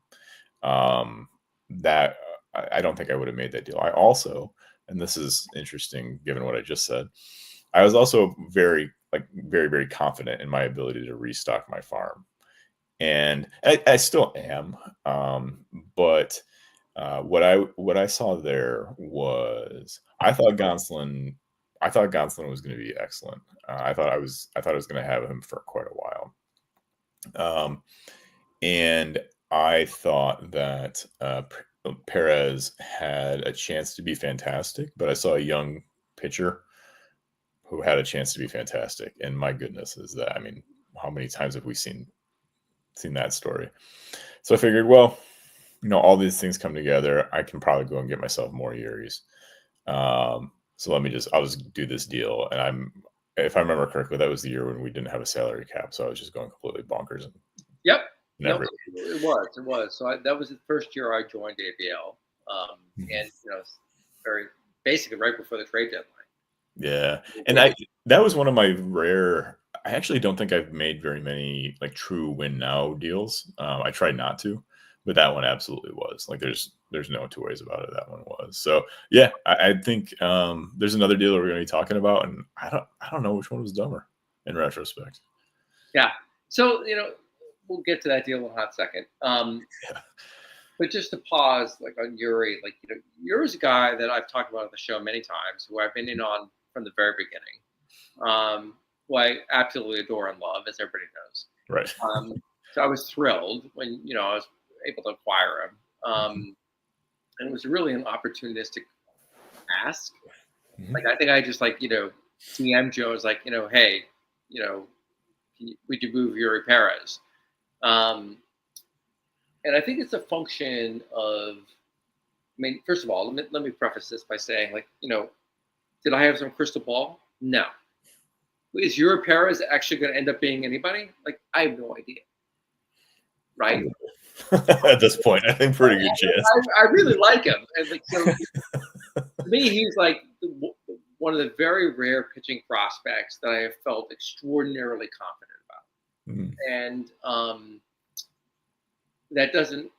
that I don't think I would have made that deal. I also, and this is interesting given what I just said, I was also very, very confident in my ability to restock my farm, and I still am. But what I saw there was I thought Gonsolin was going to be excellent. I thought I was going to have him for quite a while. And I thought that Perez had a chance to be fantastic, but I saw a young pitcher who had a chance to be fantastic. And my goodness, is that, how many times have we seen that story? So I figured, well, all these things come together. I can probably go and get myself more Yuris. So I'll just do this deal. And if I remember correctly, that was the year when we didn't have a salary cap. So I was just going completely bonkers. And yep. It was. So that was the first year I joined ABL. And, very basically right before the trade deadline. Yeah. And that was one of my rare, I actually don't think I've made very many true win now deals. I tried not to, but that one absolutely was. There's no two ways about it. That one was. So yeah, I think there's another deal that we're going to be talking about, and I don't know which one was dumber in retrospect. Yeah. So we'll get to that deal in a hot second. But just to pause, on Yuri, Yuri's a guy that I've talked about on the show many times, who I've been in on from the very beginning, who I absolutely adore and love, as everybody knows. Right. So I was thrilled when I was able to acquire him, and it was really an opportunistic ask. I think I just DM Joe was hey, would you move Yuri Perez? And I think it's a function of, first of all, let me preface this by saying, did I have some crystal ball? No. Is Yuri Perez actually going to end up being anybody? I have no idea. Right? At this point, I think pretty good chance. I really like him. And so to me, he's one of the very rare pitching prospects that I have felt extraordinarily confident about. And that doesn't,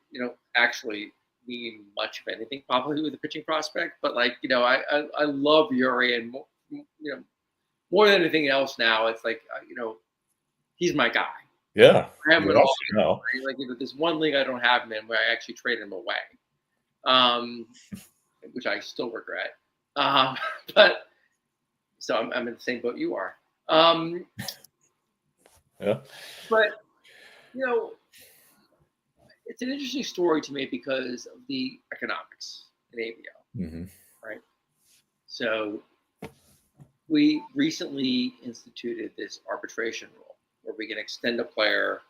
actually mean much of anything probably with a pitching prospect. But like, I love Yuri, and more than anything else now, it's like, he's my guy. Yeah. I have him in all leagues, No. right? Like, there's one league I don't have him in where I actually traded him away, um, which I still regret. But so I'm in the same boat you are. Yeah. But it's an interesting story to me because of the economics in ABL, Mm-hmm. right? So we recently instituted this arbitration rule where we can extend a player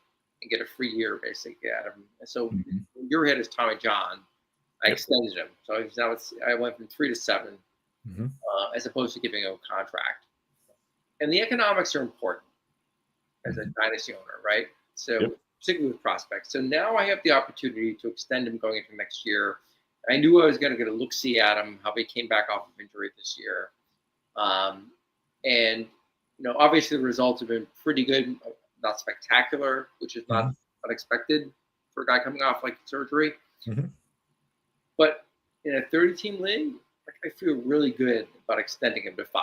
and get a free year basically out of him. And so when your head is Tommy John, I extended him. So now I went from 3 to 7, as opposed to giving him a contract. And the economics are important as a dynasty owner, right? So particularly with prospects. So now I have the opportunity to extend him going into next year. I knew I was going to get a look-see at him, how he came back off of injury this year. And, obviously the results have been pretty good, not spectacular, which is not unexpected for a guy coming off like surgery. But in a 30-team league, I feel really good about extending him to 5.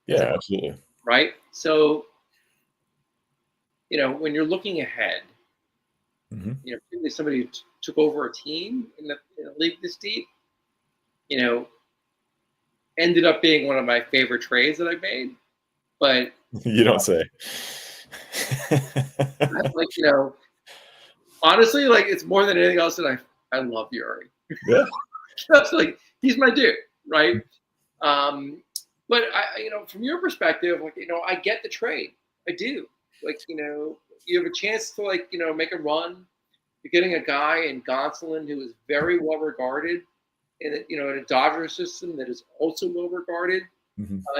Yeah, absolutely. Right? So, when you're looking ahead, particularly somebody who took over a team in a league this deep, ended up being one of my favorite trades that I've made. But you don't say. like, honestly, like it's more than anything else that I love Yuri. Yeah. That's like he's my dude, right? But from your perspective, like I get the trade. I do. Like you have a chance to like make a run. You're getting a guy in Gonsolin who is very well regarded in a Dodger system that is also well regarded.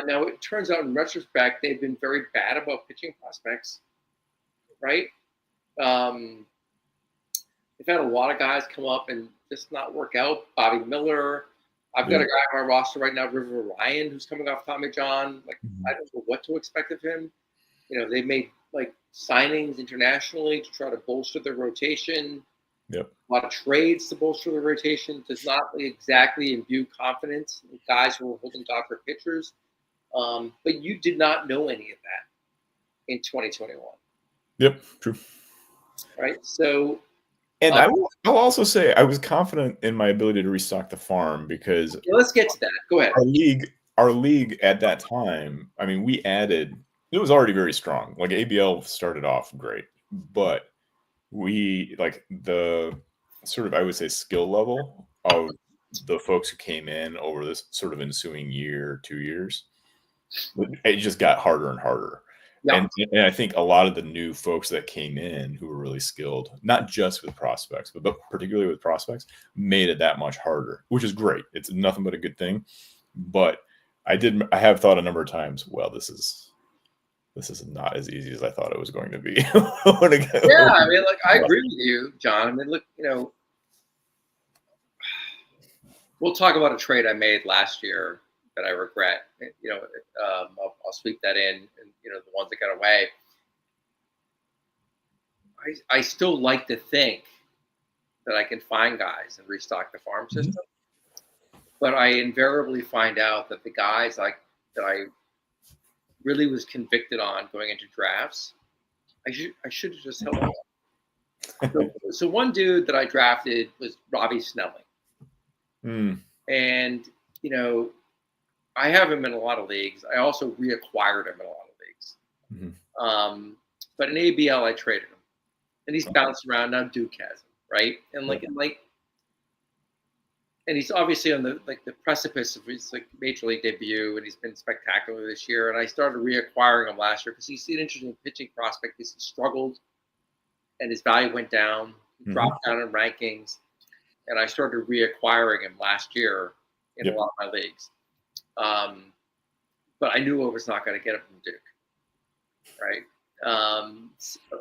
Now it turns out in retrospect they've been very bad about pitching prospects, right? They've had a lot of guys come up and just not work out. Bobby Miller. I've got a guy on my roster right now, River Ryan, who's coming off Tommy John. Like I don't know what to expect of him. They made like signings internationally to try to bolster their rotation. A lot of trades to bolster the rotation does not exactly imbue confidence in guys who are holding Dodger pitchers. But you did not know any of that in 2021. Yep, true. Right. So, and I'll also say I was confident in my ability to restock the farm because let's get to that. Go ahead. Our league at that time, I mean, we added. It was already very strong. Like ABL started off great, but we like the sort of, I would say, skill level of the folks who came in over this sort of ensuing year, 2 years, it just got harder and harder. And I think a lot of the new folks that came in who were really skilled, not just with prospects, but particularly with prospects, made it that much harder, which is great. It's nothing but a good thing. But I have thought a number of times, well, this is not as easy as I thought it was going to be. Yeah, I mean, like I agree with you, John. I mean, look, we'll talk about a trade I made last year that I regret. I'll sweep that in, and the ones that got away. I still like to think that I can find guys and restock the farm system, but I invariably find out that the guys that I really was convicted on going into drafts, I should have just held on. So one dude that I drafted was Robbie Snelling. And, I have him in a lot of leagues. I also reacquired him in a lot of leagues. But in ABL, I traded him. And he's bounced around. Now Duke has him, right? And and he's obviously on the precipice of his major league debut, and he's been spectacular this year. And I started reacquiring him last year because he's an interesting pitching prospect because he struggled and his value went down, dropped down in rankings. And I started reacquiring him last year in a lot of my leagues. But I knew I was not going to get him from Duke, right?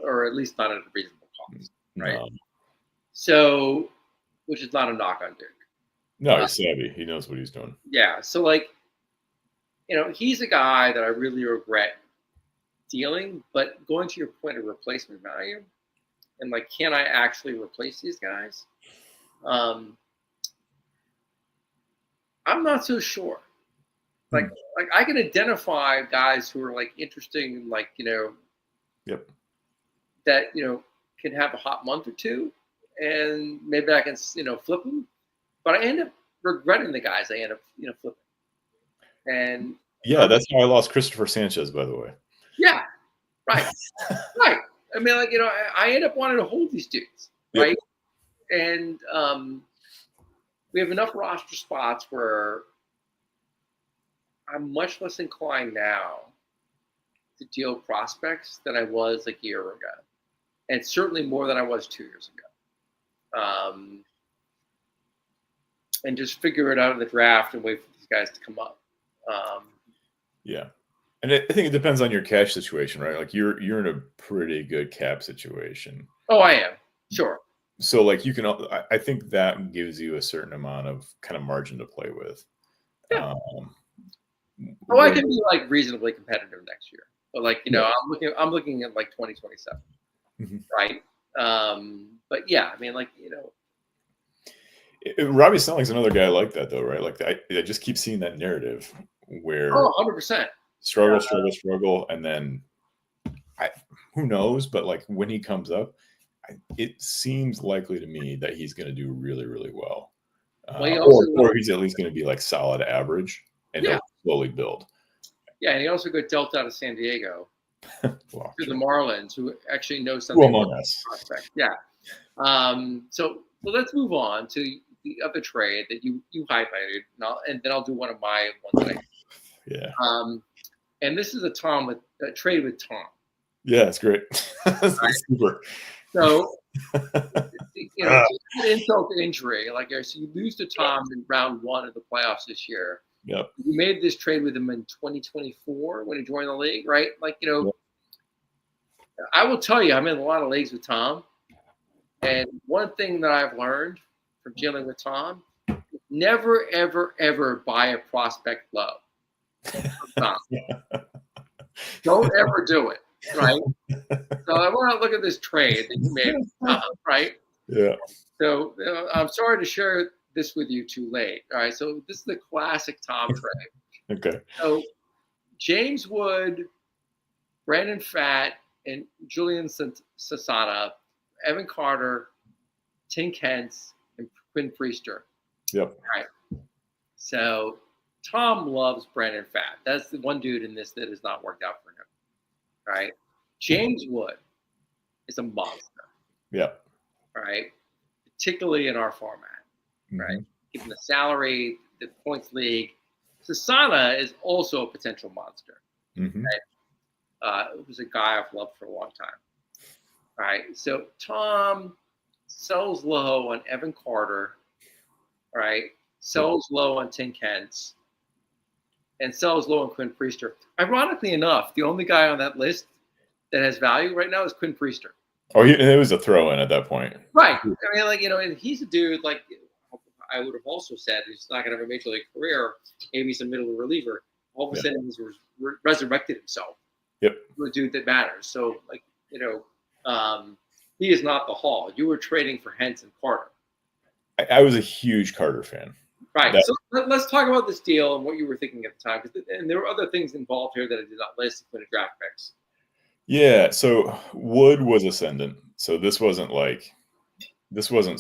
Or at least not at a reasonable cost, right? So, which is not a knock on Duke. No, he's savvy. He knows what he's doing. Yeah. So, he's a guy that I really regret dealing. But going to your point of replacement value, and like, can I actually replace these guys? I'm not so sure. Like, like I can identify guys who are like interesting, and like, Yep. that can have a hot month or two, and maybe I can flip them. But I end up regretting the guys I end up flipping. And Yeah, that's how I lost Christopher Sanchez, by the way. yeah, right, right. I mean, like I end up wanting to hold these dudes, right? Yep. And we have enough roster spots where I'm much less inclined now to deal prospects than I was a year ago, and certainly more than I was 2 years ago. And just figure it out in the draft and wait for these guys to come up. Yeah, and I think it depends on your cash situation, right? Like you're in a pretty good cap situation. Oh, I am, sure. So like you can, I think that gives you a certain amount of kind of margin to play with. Yeah. I can be like reasonably competitive next year, but like I'm looking at like 2027, right? But yeah, I mean, like Robbie Stelling's another guy like that, though, right? Like I just keep seeing that narrative where 100% struggle, and then who knows? But like when he comes up, it seems likely to me that he's going to do really, really well, or he's at least going to be like solid average, and he'll slowly build. Yeah, and he also got dealt out of San Diego to the Marlins, who actually know something among us. Prospect. Yeah. So let's move on to the other trade that you highlighted, and then I'll do one of my ones. Yeah. And this is a trade with Tom. Yeah, it's great. Super. So insult to injury. Like, so you lose to Tom in round 1 of the playoffs this year. Yep. You made this trade with him in 2024 when he joined the league, right? Like, yep. I will tell you, I'm in a lot of leagues with Tom. And one thing that I've learned from dealing with Tom, never, ever, ever buy a prospect low. Tom. Don't ever do it, right? So I want to look at this trade that you made with Tom, right? Yeah. So I'm sorry to share this with you too late. All right. So this is the classic Tom trade. Okay. So James Wood, Brandon Pfaadt, and Julian Sassana, Evan Carter, Tim Kentz, and Quinn Priester. Yep. All right. So Tom loves Brandon Pfaadt. That's the one dude in this that has not worked out for him. All right. James Wood is a monster. Yep. All right. Particularly in our format. Right. Given the salary, the points league. Sassana is also a potential monster. Right? It was a guy I've loved for a long time. All right. So Tom sells low on Evan Carter. All right. Sells low on Tim Kentz. And sells low on Quinn Priester. Ironically enough, the only guy on that list that has value right now is Quinn Priester. Oh, it was a throw in at that point. Right. I mean, like, and he's a dude, like, I would have also said he's not going to have a major league career. Maybe he's a middle reliever. All of a sudden, he's resurrected himself. Yep. To a dude that matters. So, like, he is not the haul. You were trading for Hentz and Carter. I was a huge Carter fan. Right. So let's talk about this deal and what you were thinking at the time. And there were other things involved here that I did not list, including draft picks. Yeah. So Wood was ascendant. So this wasn't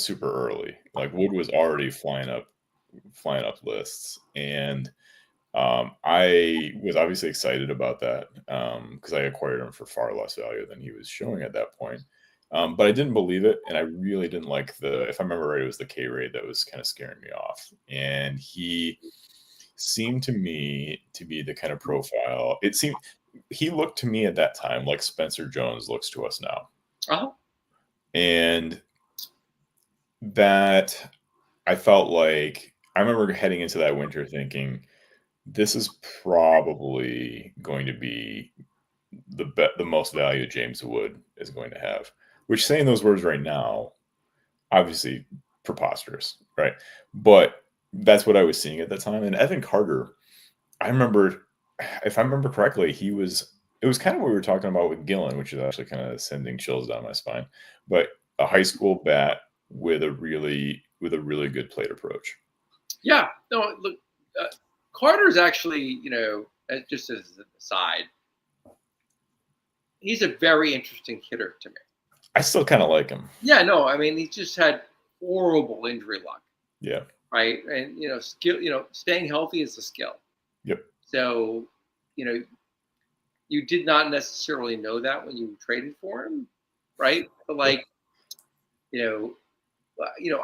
super early. Like Wood was already flying up lists, and I was obviously excited about that because I acquired him for far less value than he was showing at that point. But I didn't believe it, and I really didn't like if I remember right, it was the K rate that was kind of scaring me off. And he seemed to me to be the kind of profile. He looked to me at that time like Spencer Jones looks to us now. Uh-huh. And that I felt like I remember heading into that winter thinking, this is probably going to be the most value James Wood is going to have. Which, saying those words right now, obviously preposterous, right? But that's what I was seeing at the time. And Evan Carter, I remember, if I remember correctly, he was it was kind of what we were talking about with Gillen, which is actually kind of sending chills down my spine. But a high school bat with a really good plate approach. Yeah, no, look, Carter's actually, just as an aside, he's a very interesting hitter to me. I still kind of like him. Yeah, no, I mean, he just had horrible injury luck. Yeah. Right, and skill, staying healthy is a skill. Yep. So, you did not necessarily know that when you traded for him, right? But like,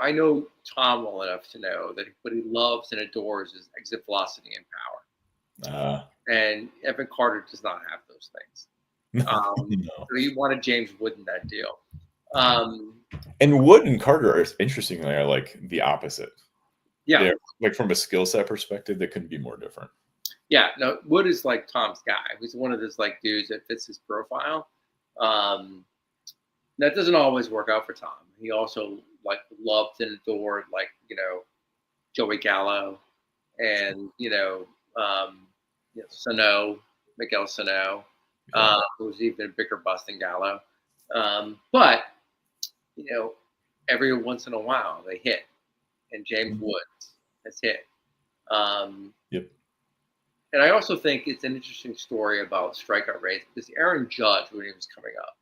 I know Tom well enough to know that what he loves and adores is exit velocity and power. And Evan Carter does not have those things. No. So he wanted James Wood in that deal. And Wood and Carter are interestingly are like the opposite. Yeah. They're, like from a skill set perspective, they couldn't be more different. Yeah, no, Wood is like Tom's guy. He's one of those like dudes that fits his profile. That doesn't always work out for Tom. He also like loved and adored like Joey Gallo and Sano, Miguel Sano, who was even a bigger bust than Gallo. But every once in a while they hit, and James Woods has hit. Yep. And I also think it's an interesting story about strikeout rates because Aaron Judge, when he was coming up,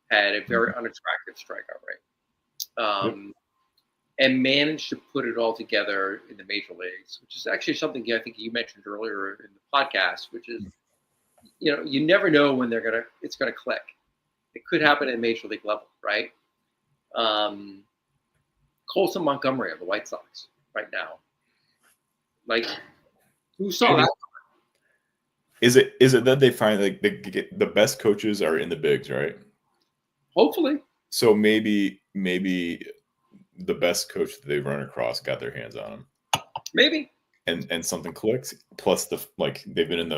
had a very unattractive strikeout rate, and managed to put it all together in the major leagues, which is actually something I think you mentioned earlier in the podcast, which is, you never know when it's gonna click. It could happen at major league level, right? Colson Montgomery of the White Sox right now, like. Who saw that? Is it that they find like the best coaches are in the bigs, right? Hopefully. So maybe the best coach that they've run across got their hands on him. Maybe. And something clicks. Plus they've been in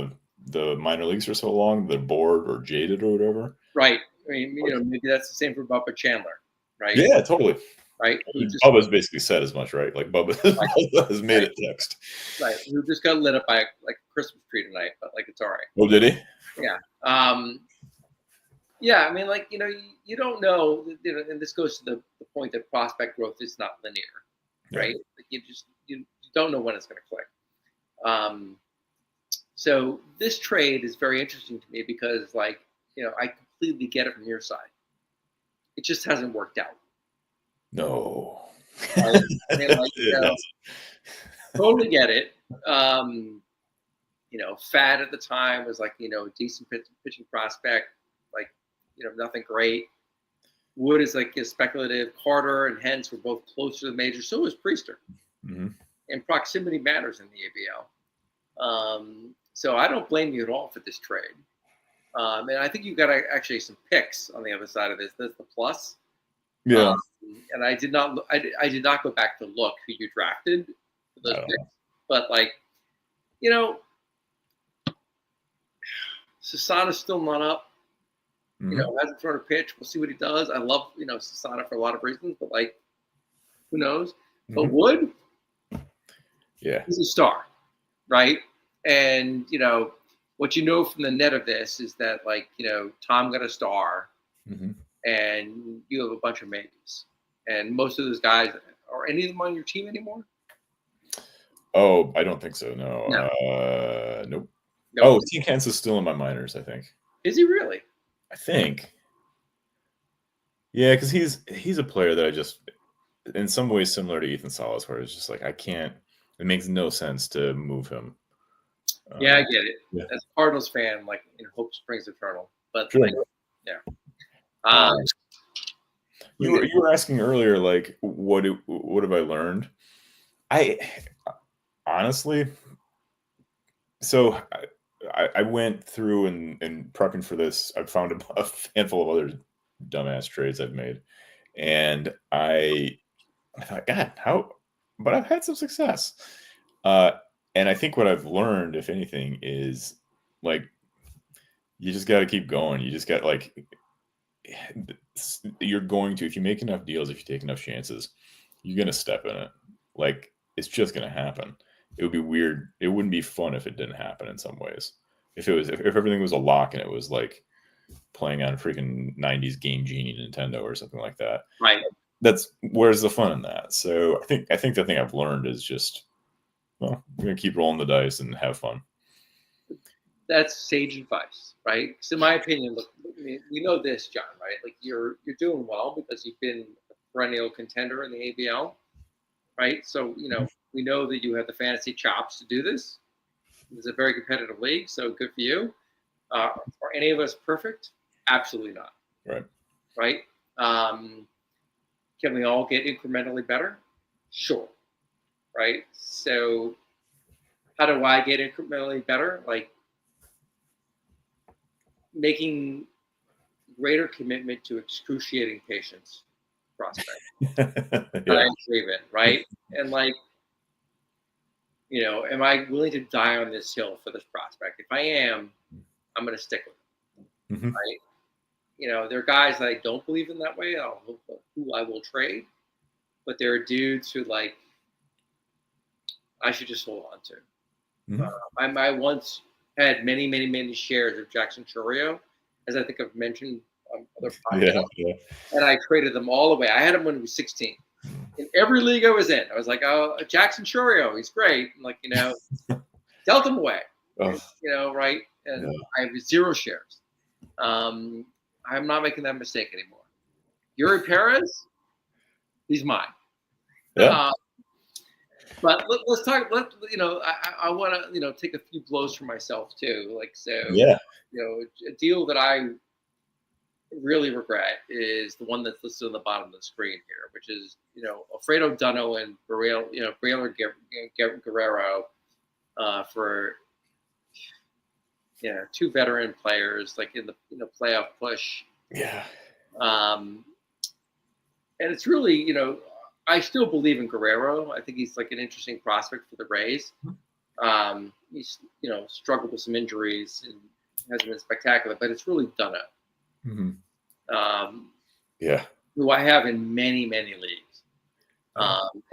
the minor leagues for so long, they're bored or jaded or whatever. Right. I mean, maybe that's the same for Bubba Chandler, right? Yeah, totally. Right. Bubba's basically said as much, right? Like Bubba has made it text. Right. Who just got lit up by like a Christmas tree tonight, but like it's all right. Oh, did he? Yeah. Yeah. I mean, like you don't know, and this goes to the point that prospect growth is not linear, right? Like you don't know when it's going to click. So this trade is very interesting to me because, like, I completely get it from your side. It just hasn't worked out. No. Right? I mean, like, totally get it. Fad at the time was like, a decent pitching prospect, like, nothing great. Wood is like a speculative. Carter and Hentz were both close to the major. So was Priester. Mm-hmm. And proximity matters in the ABL. So I don't blame you at all for this trade. And I think you got actually some picks on the other side of this. That's the plus. Yeah. And I did not go back to look who you drafted for those picks. But like, Sasana's still not up. Hasn't thrown a pitch. We'll see what he does. I love, Sasana for a lot of reasons, but like, who knows? Mm-hmm. But Wood, he's a star, right? And what from the net of this is that, like, Tom got a star, and you have a bunch of maybes. And most of those guys, are any of them on your team anymore? Oh, I don't think so. No. Nope. Oh, T. Kent's is still in my minors, I think. Is he really? I think. Yeah, because he's a player that I just, in some ways, similar to Ethan Salas, where it's just like it makes no sense to move him. Yeah, I get it. Yeah. As a Cardinals fan, like, hope springs eternal. But sure. Like, yeah. You were asking earlier, like, what have I learned? I honestly, so I went through and prepping for this. I found a handful of other dumbass trades I've made, and I thought, God, how? But I've had some success. And I think what I've learned, if anything, is like you just got to keep going. You just got you're going to, if you make enough deals, if you take enough chances, you're going to step in it. Like, it's just going to happen. It would be weird. It wouldn't be fun if it didn't happen in some ways. if everything was a lock and it was like playing on freaking 90s Game Genie Nintendo or something like that. Right. That's where's the fun in that? So I think the thing I've learned is just, well, we're gonna keep rolling the dice and have fun. That's sage advice, right? Because in my opinion, look, I mean, we know this, John, right? Like you're doing well because you've been a perennial contender in the ABL, right? So we know that you have the fantasy chops to do this. It's a very competitive league, so good for you. Are any of us perfect? Absolutely not. Right. Right? Can we all get incrementally better? Sure. Right? So how do I get incrementally better? Like making greater commitment to excruciating patience prospect. Yeah. Right? And like, am I willing to die on this hill for this prospect? If I am, I'm going to stick with it. Mm-hmm. Right? There are guys that I don't believe in that way, who I will trade, but there are dudes who like I should just hold on to. Mm-hmm. I once had many, many, many shares of Jackson Chorio, as I think I've mentioned on other podcasts, and I traded them all away. I had him when he was 16. In every league I was in, I was like, "Oh, Jackson Chorio, he's great." And like, dealt him away. Oh. Right? And I have 0 shares. I'm not making that mistake anymore. Yuri Perez, he's mine. Yeah. But let's talk. I want to take a few blows for myself too. Like so. Yeah. A deal that I really regret is the one that's listed on the bottom of the screen here, which is Alfredo Dunno and Braylor Guerrero for 2 veteran players like in the playoff push. Yeah. And it's really I still believe in Guerrero. I think he's like an interesting prospect for the Rays. He's struggled with some injuries and hasn't been spectacular, but it's really Dunno. Mm-hmm. Yeah. Who I have in many, many leagues.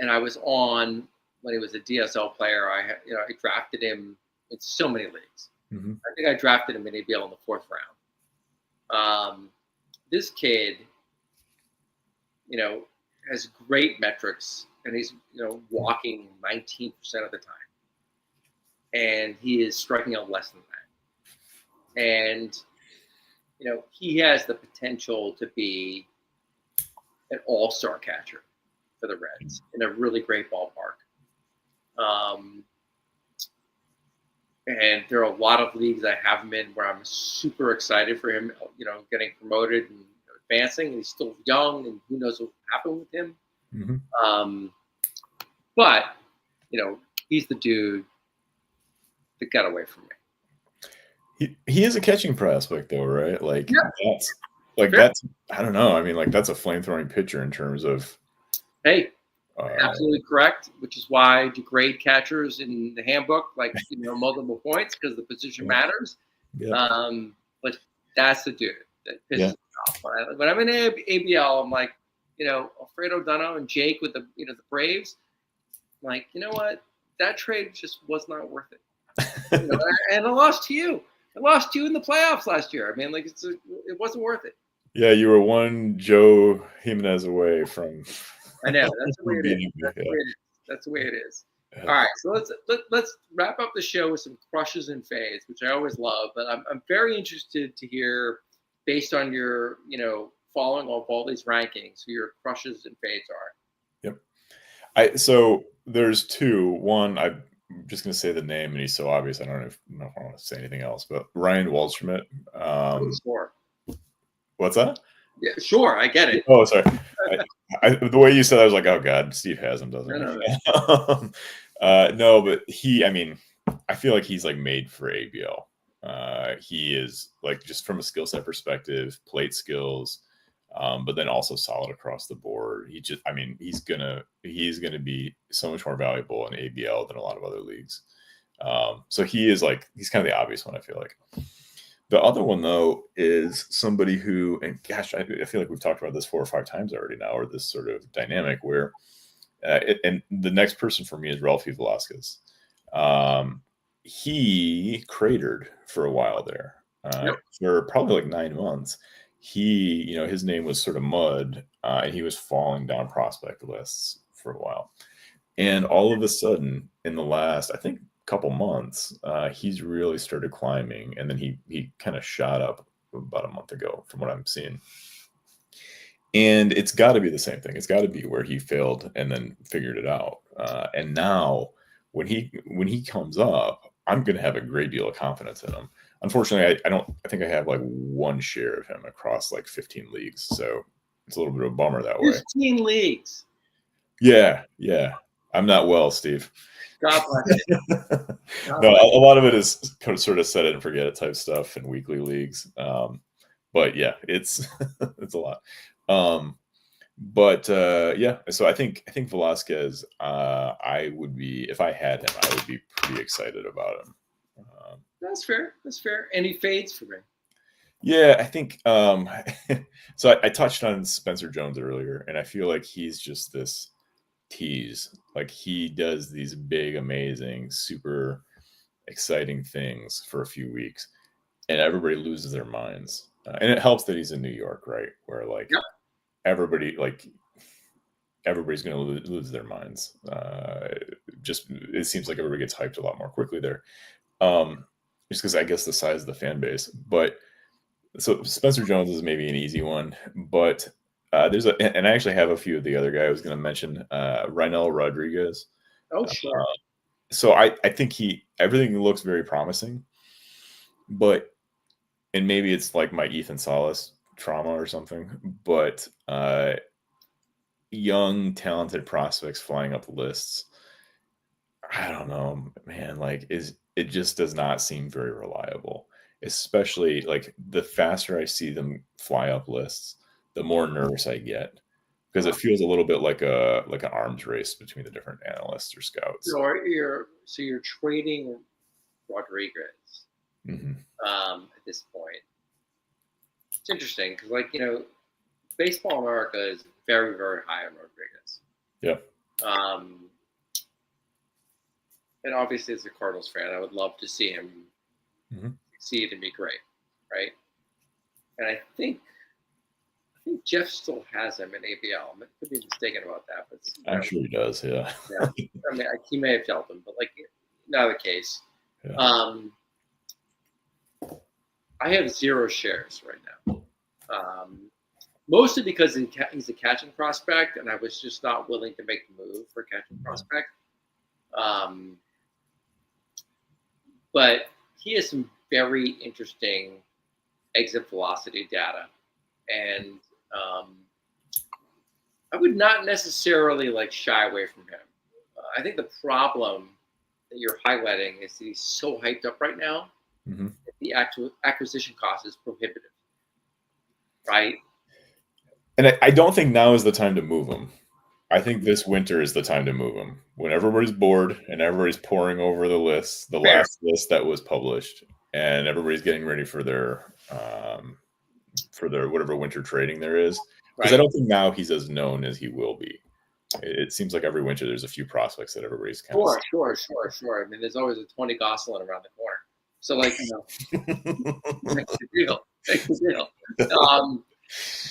And I was on when he was a DSL player. I drafted him in so many leagues. Mm-hmm. I think I drafted him in ABL in the 4th round. This kid, has great metrics, and he's walking 19% of the time, and he is striking out less than that. And he has the potential to be an all-star catcher for the Reds in a really great ballpark. And there are a lot of leagues I have him in where I'm super excited for him, getting promoted and advancing. And he's still young, and who knows what will happen with him. Mm-hmm. But he's the dude that got away from me. He is a catching prospect, though, right? Like Yeah. that's I don't know. I mean, like that's a flame-throwing pitcher in terms of. Hey, absolutely correct. Which is why I degrade catchers in the handbook, like multiple points, because the position matters. Yeah. But that's the dude that pisses me off. When I'm in ABL, I'm like, Alfredo Dunno and Jake with the the Braves. I'm like, you know what? That trade just was not worth it. And I lost to you. I lost to you in the playoffs last year. I mean, like it wasn't worth it. Yeah, you were one Joe Jimenez away from. I know that's the way it is. That's the way it is. Yeah. All right, so let's wrap up the show with some crushes and fades, which I always love. But I'm very interested to hear, based on your following of all these rankings, who your crushes and fades are. Yep. So there's 2. One, I'm just going to say the name, and he's so obvious. I don't know if I want to say anything else. But Ryan Waldschmidt. Sure. What's that? Yeah, sure. I get it. Oh, sorry. The way you said that, I was like, oh God, Steve has him, doesn't he? No, but I feel like he's like made for ABL. He is like, just from a skill set perspective, plate skills, but then also solid across the board. He's gonna be so much more valuable in ABL than a lot of other leagues. So he's kind of the obvious one, I feel like. The other one, though, is somebody who, and gosh, I feel like we've talked about this 4 or 5 times already now, or this sort of dynamic where, and the next person for me is Ralphie Velasquez. he cratered for a while there. Yep. For probably like 9 months. His name was sort of mud, and he was falling down prospect lists for a while. And all of a sudden, in the last, I think, couple months, he's really started climbing, and then he kind of shot up about a month ago, from what I'm seeing. And it's got to be the same thing. It's got to be where he failed and then figured it out. And now, when he comes up, I'm going to have a great deal of confidence in him. Unfortunately, I think I have like one share of him across like 15 leagues, so it's a little bit of a bummer that way. 15 leagues. Yeah. I'm not well, Steve. God bless you. No, a lot of it is sort of set it and forget it type stuff in weekly leagues. But yeah, it's it's a lot. Yeah, so I think Velasquez, I would be, if I had him, I would be pretty excited about him. That's fair. Any fades for me? Yeah, I think so I touched on Spencer Jones earlier, and I feel like he's just this tease. Like, he does these big, amazing, super exciting things for a few weeks, and everybody loses their minds. And it helps that he's in New York, right? Where like Yep. everybody's going to lose their minds. Just, it seems like everybody gets hyped a lot more quickly there. Just because I guess the size of the fan base. But so Spencer Jones is maybe an easy one, but and I actually have a few of the other guy I was going to mention, Rynel Rodriguez. Oh, sure. So I think everything looks very promising, and maybe it's like my Ethan Salas trauma or something, but young, talented prospects flying up lists, I don't know, man, like it just does not seem very reliable. Especially like the faster I see them fly up lists, the more nervous I get, because it feels a little bit like an arms race between the different analysts or scouts. So you're trading Rodriguez at this point. It's interesting because Baseball America is very, very high on Rodriguez. Yeah. And obviously, as a Cardinals fan, I would love to see him succeed and be great, right? And I think Jeff still has him in ABL. I could be mistaken about that, but I'm sure he does. Yeah. Yeah. I mean, he may have dealt him, but not the case. Yeah. I have 0 shares right now. Mostly because he's a catching prospect, and I was just not willing to make the move for catching prospect. But he has some very interesting exit velocity data, and I would not necessarily shy away from him. I think the problem that you're highlighting is that he's so hyped up right now. That the actual acquisition cost is prohibitive, right? And I don't think now is the time to move him. I think this winter is the time to move him. When everybody's bored and everybody's poring over the list, the last list that was published, and everybody's getting ready for their whatever winter trading there is. Because I don't think now he's as known as he will be. It seems like every winter there's a few prospects that everybody's kind of Sure. I mean, there's always a 20 Gosselin around the corner. So makes the deal.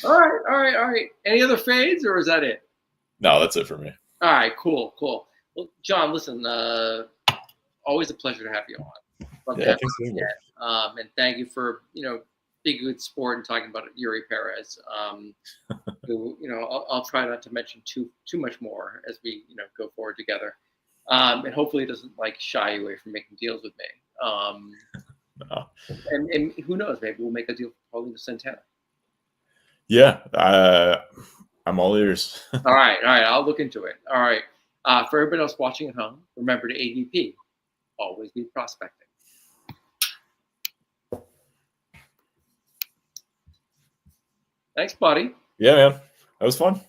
All right. Any other fades, or is that it? No, that's it for me. All right, cool. Well, John, listen, always a pleasure to have you on. Love to have you again. And thank you for being a good sport and talking about Yuri Perez. Who I'll try not to mention too much more as we go forward together. And hopefully it doesn't shy away from making deals with me. No. And who knows? Maybe we'll make a deal for Paulino Santana. Yeah, I'm all ears. All right. I'll look into it. All right. For everybody else watching at home, remember to ADP. Always be prospecting. Thanks, buddy. Yeah, man. That was fun.